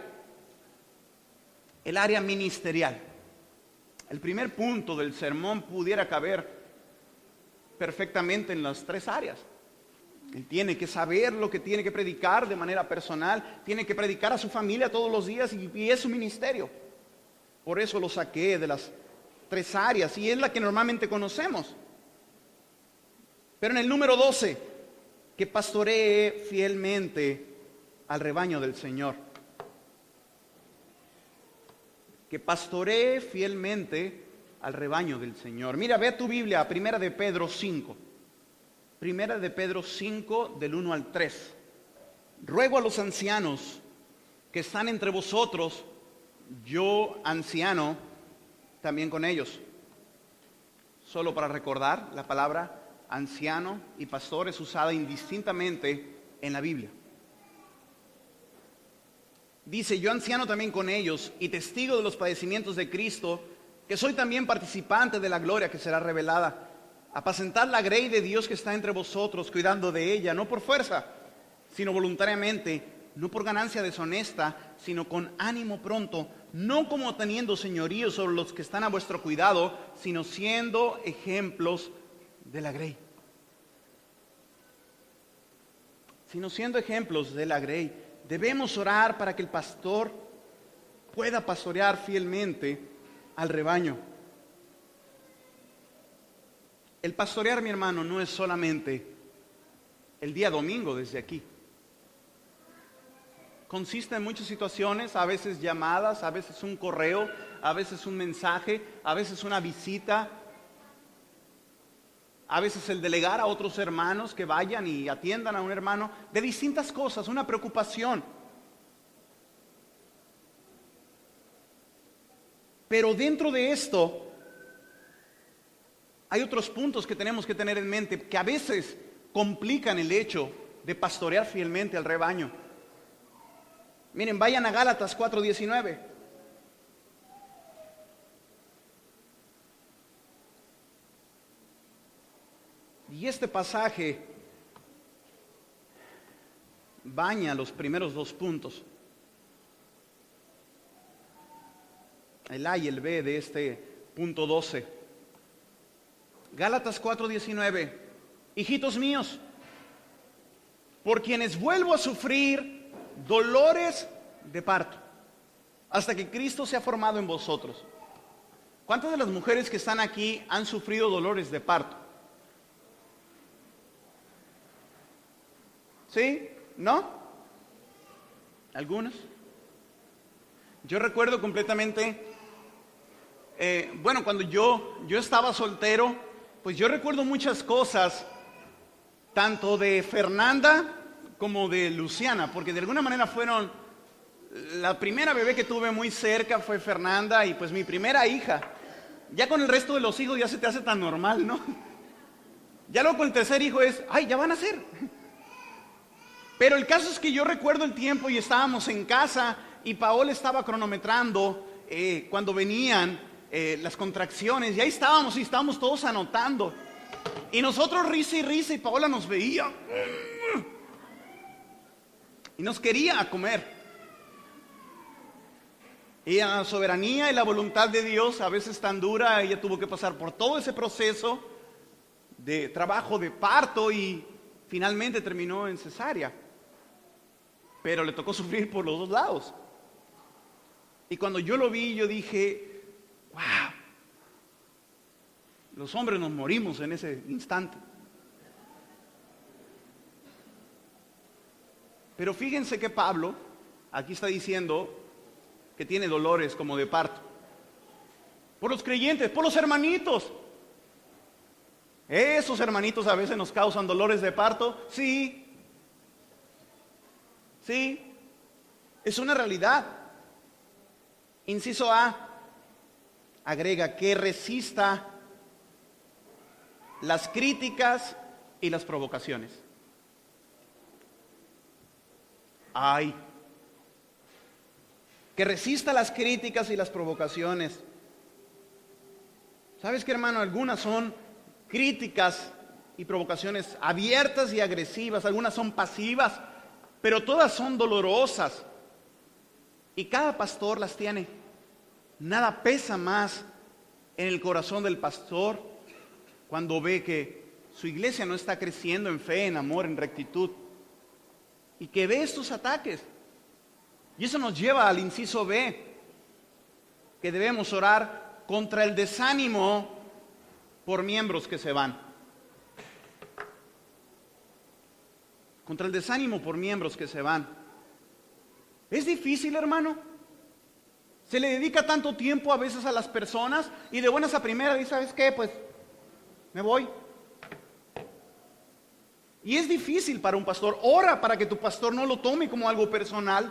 el área ministerial. El primer punto del sermón pudiera caber perfectamente en las tres áreas. Él tiene que saber lo que tiene que predicar de manera personal, tiene que predicar a su familia todos los días y es su ministerio. Por eso lo saqué de las tres áreas y es la que normalmente conocemos. Pero en el número 12, que pastoree fielmente al rebaño del Señor. Que pastoree fielmente al rebaño del Señor. Mira, ve a tu Biblia, Primera de Pedro 5. Primera de Pedro 5, del 1 al 3. Ruego a los ancianos que están entre vosotros, yo anciano, también con ellos. Solo para recordar, la palabra anciano y pastor es usada indistintamente en la Biblia. Dice: yo anciano también con ellos y testigo de los padecimientos de Cristo, que soy también participante de la gloria que será revelada. Apacentar la grey de Dios que está entre vosotros, cuidando de ella, no por fuerza, sino voluntariamente, no por ganancia deshonesta, sino con ánimo pronto, no como teniendo señorío sobre los que están a vuestro cuidado, sino siendo ejemplos de la grey. Sino siendo ejemplos de la grey. Debemos orar para que el pastor pueda pastorear fielmente al rebaño. El pastorear, mi hermano, no es solamente el día domingo desde aquí. Consiste en muchas situaciones, a veces llamadas, a veces un correo, a veces un mensaje, a veces una visita, a veces el delegar a otros hermanos que vayan y atiendan a un hermano, de distintas cosas, una preocupación. Pero dentro de esto hay otros puntos que tenemos que tener en mente que a veces complican el hecho de pastorear fielmente al rebaño. Miren, vayan a Gálatas 4:19. Y este pasaje baña los primeros dos puntos, el A y el B de este punto 12. Gálatas 4:19. Hijitos míos, por quienes vuelvo a sufrir dolores de parto, hasta que Cristo se ha formado en vosotros. ¿Cuántas de las mujeres que están aquí han sufrido dolores de parto? ¿Sí? ¿No? ¿Algunas? Yo recuerdo completamente, cuando yo estaba soltero, pues yo recuerdo muchas cosas, tanto de Fernanda como de Luciana, porque de alguna manera fueron, la primera bebé que tuve muy cerca fue Fernanda y pues mi primera hija. Ya con el resto de los hijos ya se te hace tan normal, ¿no? Ya luego con el tercer hijo es, ¡ay, ya van a ser! Pero el caso es que yo recuerdo el tiempo y estábamos en casa y Paola estaba cronometrando cuando venían las contracciones, y ahí estábamos y estábamos todos anotando. Y nosotros risa y risa, y Paola nos veía y nos quería comer. Y a la soberanía y la voluntad de Dios, a veces tan dura, ella tuvo que pasar por todo ese proceso de trabajo de parto y finalmente terminó en cesárea. Pero le tocó sufrir por los dos lados. Y cuando yo lo vi, yo dije, wow, los hombres nos morimos en ese instante. Pero fíjense que Pablo aquí está diciendo que tiene dolores como de parto. Por los creyentes, por los hermanitos. Esos hermanitos a veces nos causan dolores de parto. Sí, es una realidad. Inciso A, agrega que resista las críticas y las provocaciones. Que resista las críticas y las provocaciones. ¿Sabes qué, hermano? Algunas son críticas y provocaciones abiertas y agresivas, algunas son pasivas, pero todas son dolorosas. Y cada pastor las tiene. Nada pesa más en el corazón del pastor cuando ve que su iglesia no está creciendo en fe, en amor, en rectitud, y que ve estos ataques. Y eso nos lleva al inciso B, que debemos orar contra el desánimo por miembros que se van. Contra el desánimo por miembros que se van. Es difícil, hermano. Se le dedica tanto tiempo a veces a las personas y de buenas a primeras, ¿y sabes qué? Pues me voy. Y es difícil para un pastor. Ora para que tu pastor no lo tome como algo personal.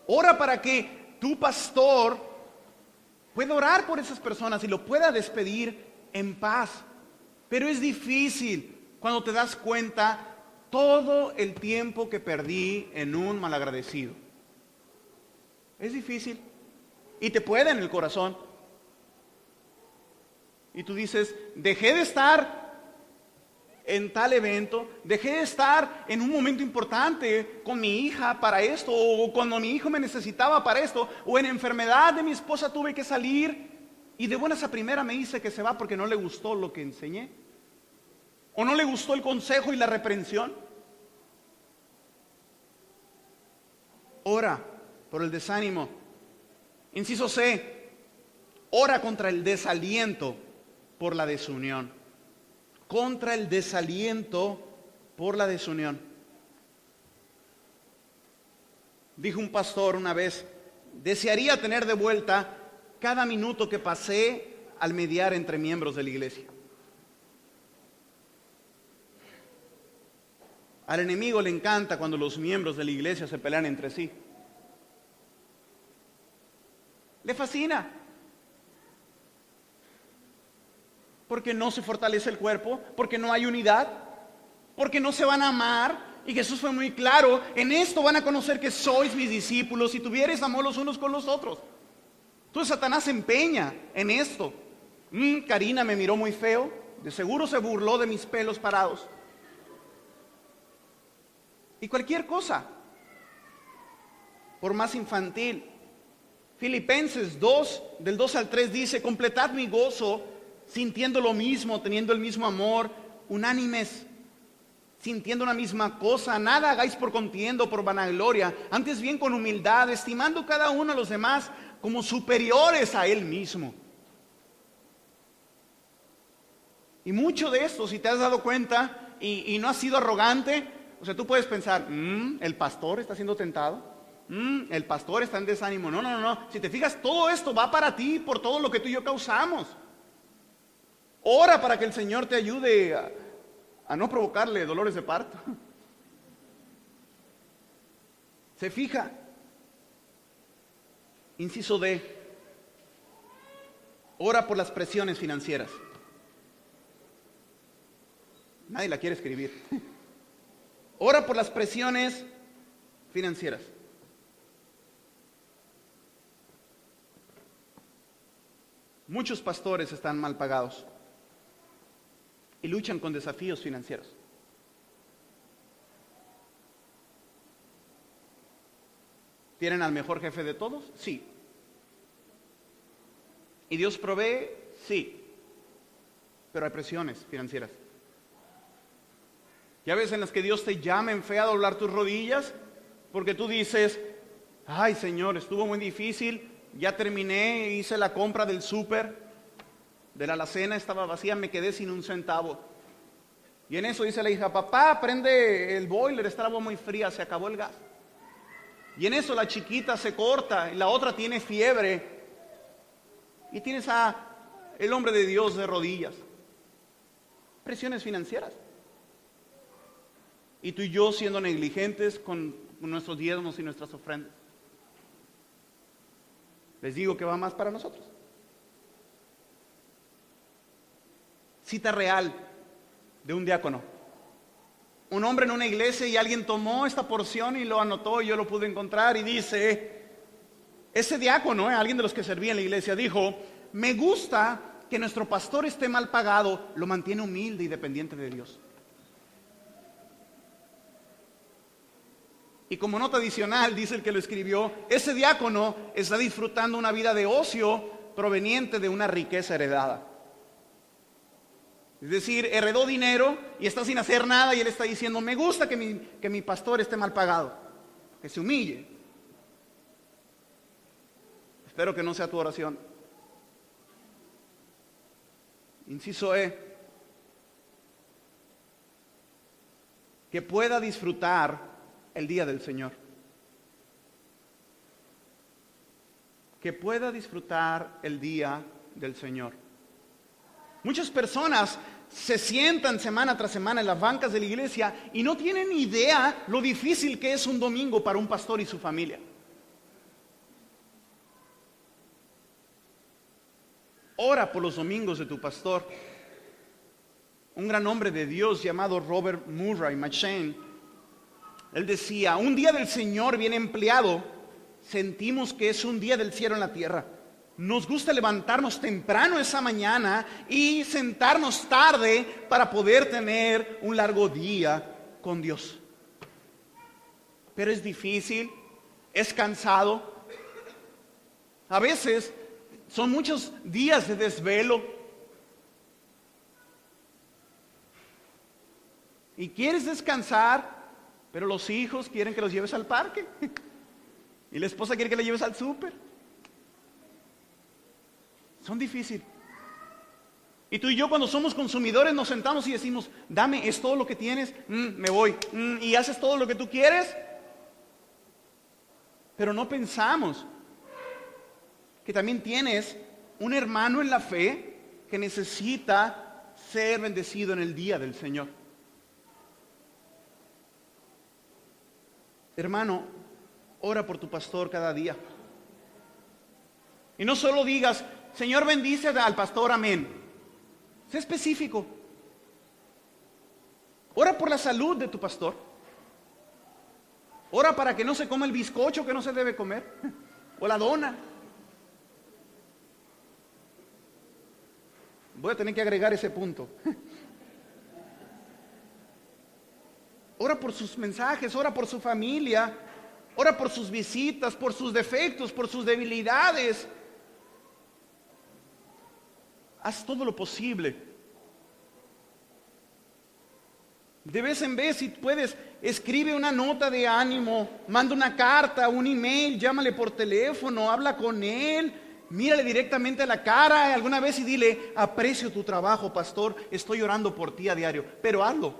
Ora para que tu pastor pueda orar por esas personas y lo pueda despedir en paz. Pero es difícil cuando te das cuenta todo el tiempo que perdí en un malagradecido. Es difícil y te puede en el corazón. Y tú dices, dejé de estar en tal evento, dejé de estar en un momento importante con mi hija para esto, o cuando mi hijo me necesitaba para esto, o en enfermedad de mi esposa tuve que salir y de buenas a primera me dice que se va porque no le gustó lo que enseñé, o no le gustó el consejo y la reprensión. Ora por el desánimo. Inciso C, ora contra el desaliento por la desunión. Contra el desaliento por la desunión. Dijo un pastor una vez, desearía tener de vuelta cada minuto que pasé al mediar entre miembros de la iglesia. Al enemigo le encanta cuando los miembros de la iglesia se pelean entre sí. Le fascina. Porque no se fortalece el cuerpo, porque no hay unidad, porque no se van a amar. Y Jesús fue muy claro, en esto van a conocer que sois mis discípulos si tuviereis amor los unos con los otros. Entonces Satanás se empeña en esto. Karina me miró muy feo, de seguro se burló de mis pelos parados. Y cualquier cosa, por más infantil. Filipenses 2, del 2 al 3 dice, completad mi gozo, sintiendo lo mismo, teniendo el mismo amor, unánimes, sintiendo una misma cosa, nada hagáis por contienda o por vanagloria, antes bien con humildad, estimando cada uno a los demás como superiores a él mismo. Y mucho de esto, si te has dado cuenta y no has sido arrogante, o sea, tú puedes pensar, el pastor está siendo tentado, el pastor está en desánimo. No. Si te fijas, todo esto va para ti por todo lo que tú y yo causamos. Ora para que el Señor te ayude a no provocarle dolores de parto. Se fija. Inciso D. Ora por las presiones financieras. Nadie la quiere escribir. Ora por las presiones financieras. Muchos pastores están mal pagados y luchan con desafíos financieros. ¿Tienen al mejor jefe de todos? Sí. ¿Y Dios provee? Sí. Pero hay presiones financieras. Ya ves en las que Dios te llama en fe a doblar tus rodillas, porque tú dices, ay Señor, estuvo muy difícil, ya terminé, hice la compra del súper, de la alacena estaba vacía, me quedé sin un centavo. Y en eso dice la hija, papá, prende el boiler, está el agua muy fría, se acabó el gas. Y en eso la chiquita se corta y la otra tiene fiebre. Y tienes a el hombre de Dios de rodillas. Presiones financieras. Y tú y yo siendo negligentes con nuestros diezmos y nuestras ofrendas. Les digo que va más para nosotros. Cita real de un diácono. Un hombre en una iglesia y alguien tomó esta porción y lo anotó y yo lo pude encontrar y dice, ese diácono, alguien de los que servía en la iglesia, dijo, me gusta que nuestro pastor esté mal pagado, lo mantiene humilde y dependiente de Dios. Y como nota adicional, dice el que lo escribió, ese diácono está disfrutando una vida de ocio proveniente de una riqueza heredada. Es decir, heredó dinero y está sin hacer nada y él está diciendo, me gusta que mi pastor esté mal pagado, que se humille. Espero que no sea tu oración. Inciso E. Que pueda disfrutar el día del Señor. Que pueda disfrutar el día del Señor. Muchas personas se sientan semana tras semana en las bancas de la iglesia y no tienen idea lo difícil que es un domingo para un pastor y su familia. ora por los domingos de tu pastor. Un gran hombre de Dios llamado Robert Murray M'Cheyne, él decía: un día del Señor bien empleado, sentimos que es un día del cielo en la tierra. Nos gusta levantarnos temprano esa mañana y sentarnos tarde para poder tener un largo día con Dios. Pero es difícil, es cansado. A veces son muchos días de desvelo. Y quieres descansar, pero los hijos quieren que los lleves al parque. Y la esposa quiere que la lleves al súper. Son difíciles. Y tú y yo, cuando somos consumidores, nos sentamos y decimos: dame, es todo lo que tienes, me voy. Y haces todo lo que tú quieres. Pero no pensamos que también tienes un hermano en la fe que necesita ser bendecido en el día del Señor. Hermano, ora por tu pastor cada día. Y no solo digas: Señor, bendice al pastor, amén. Sé específico. Ora por la salud de tu pastor. Ora para que no se coma el bizcocho que no se debe comer, o la dona. Voy a tener que agregar ese punto. Ora por sus mensajes, ora por su familia, ora por sus visitas, por sus defectos, por sus debilidades. Haz todo lo posible. De vez en vez, si puedes, escribe una nota de ánimo, manda una carta, un email, llámale por teléfono, habla con él, mírale directamente a la cara alguna vez y dile: aprecio tu trabajo, pastor, estoy orando por ti a diario. Pero hazlo.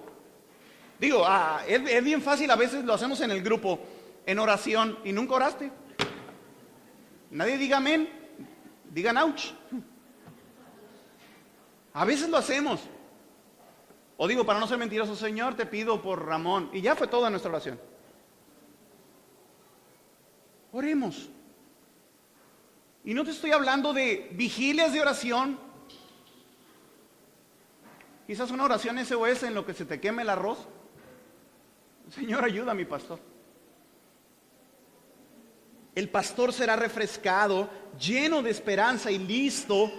Digo, es bien fácil, a veces lo hacemos en el grupo, en oración, y nunca oraste. Nadie diga amén, digan ouch. A veces lo hacemos. O digo, para no ser mentiroso: Señor, te pido por Ramón. Y ya fue toda nuestra oración. Oremos. Y no te estoy hablando de vigilias de oración. Quizás una oración SOS en lo que se te queme el arroz. Señor, ayuda a mi pastor. El pastor será refrescado, lleno de esperanza y listo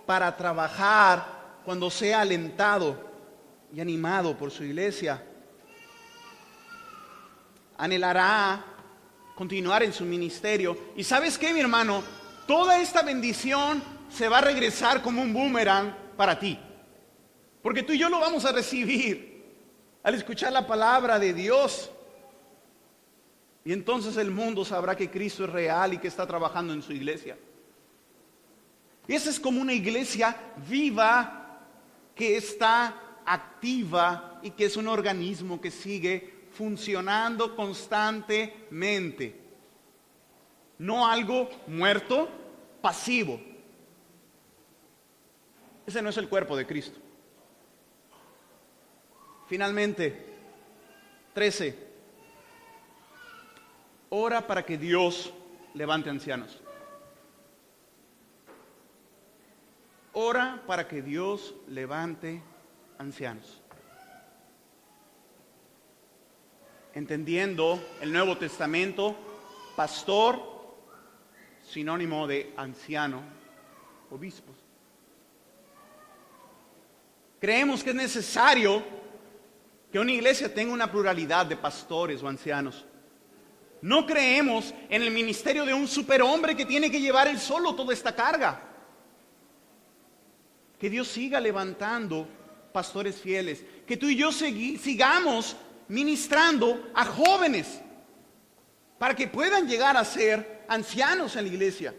para trabajar cuando sea alentado y animado por su iglesia. Anhelará continuar en su ministerio. Y ¿sabes qué, mi hermano? Toda esta bendición se va a regresar como un boomerang para ti. Porque tú y yo lo vamos a recibir al escuchar la palabra de Dios. Y entonces el mundo sabrá que Cristo es real y que está trabajando en su iglesia. Y esa es como una iglesia viva que está activa y que es un organismo que sigue funcionando constantemente. No algo muerto, pasivo. Ese no es el cuerpo de Cristo. Finalmente, 13. Ora para que Dios levante ancianos. Ora para que Dios levante ancianos. Entendiendo el Nuevo Testamento, pastor, sinónimo de anciano, obispos. Creemos que es necesario que una iglesia tenga una pluralidad de pastores o ancianos. No creemos en el ministerio de un superhombre que tiene que llevar él solo toda esta carga. Que Dios siga levantando pastores fieles. Que tú y yo sigamos ministrando a jóvenes para que puedan llegar a ser ancianos en la iglesia.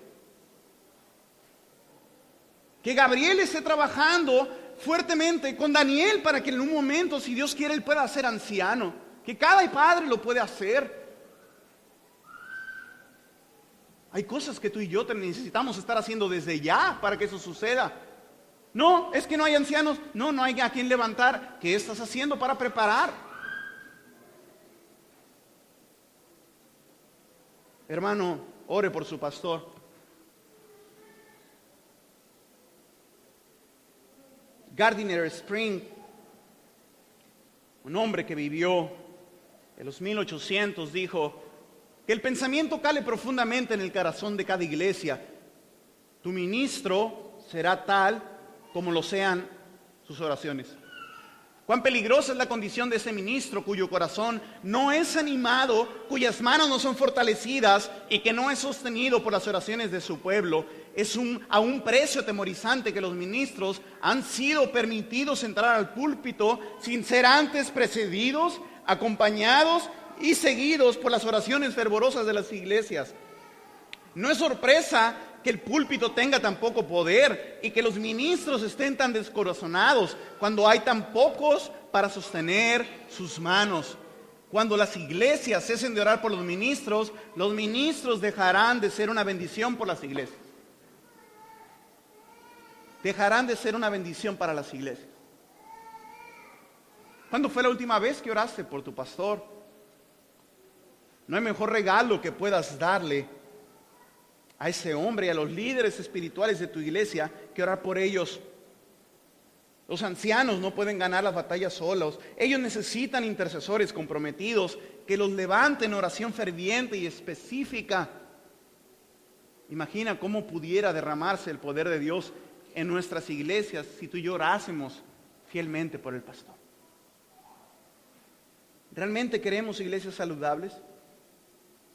Que Gabriel esté trabajando fuertemente con Daniel para que en un momento, si Dios quiere, él pueda ser anciano. Que cada padre lo puede hacer. Hay cosas que tú y yo necesitamos estar haciendo desde ya para que eso suceda. No, es que no hay ancianos. No, no hay a quien levantar. ¿Qué estás haciendo para preparar? Hermano, ore por su pastor. Gardiner Spring, un hombre que vivió en los 1800, dijo que el pensamiento cale profundamente en el corazón de cada iglesia. Tu ministro será tal como lo sean sus oraciones. Cuán peligrosa es la condición de ese ministro cuyo corazón no es animado, cuyas manos no son fortalecidas y que no es sostenido por las oraciones de su pueblo. Es a un precio atemorizante que los ministros han sido permitidos entrar al púlpito sin ser antes precedidos, acompañados y seguidos por las oraciones fervorosas de las iglesias. No es sorpresa que el púlpito tenga tan poco poder y que los ministros estén tan descorazonados cuando hay tan pocos para sostener sus manos. Cuando las iglesias cesen de orar por los ministros dejarán de ser una bendición por las iglesias. Dejarán de ser una bendición para las iglesias. ¿Cuándo fue la última vez que oraste por tu pastor? No hay mejor regalo que puedas darle a ese hombre y a los líderes espirituales de tu iglesia que orar por ellos. Los ancianos no pueden ganar las batallas solos. Ellos necesitan intercesores comprometidos que los levanten en oración ferviente y específica. Imagina cómo pudiera derramarse el poder de Dios en nuestras iglesias si tú y yo orásemos fielmente por el pastor. ¿Realmente queremos iglesias saludables?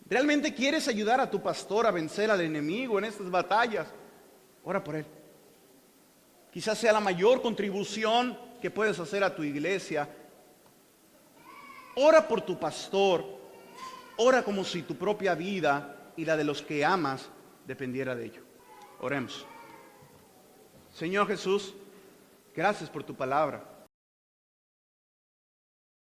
¿Realmente quieres ayudar a tu pastor a vencer al enemigo en estas batallas? Ora por él. Quizás sea la mayor contribución que puedes hacer a tu iglesia. Ora por tu pastor. Ora como si tu propia vida y la de los que amas dependiera de ello. Oremos. Señor Jesús, gracias por tu palabra.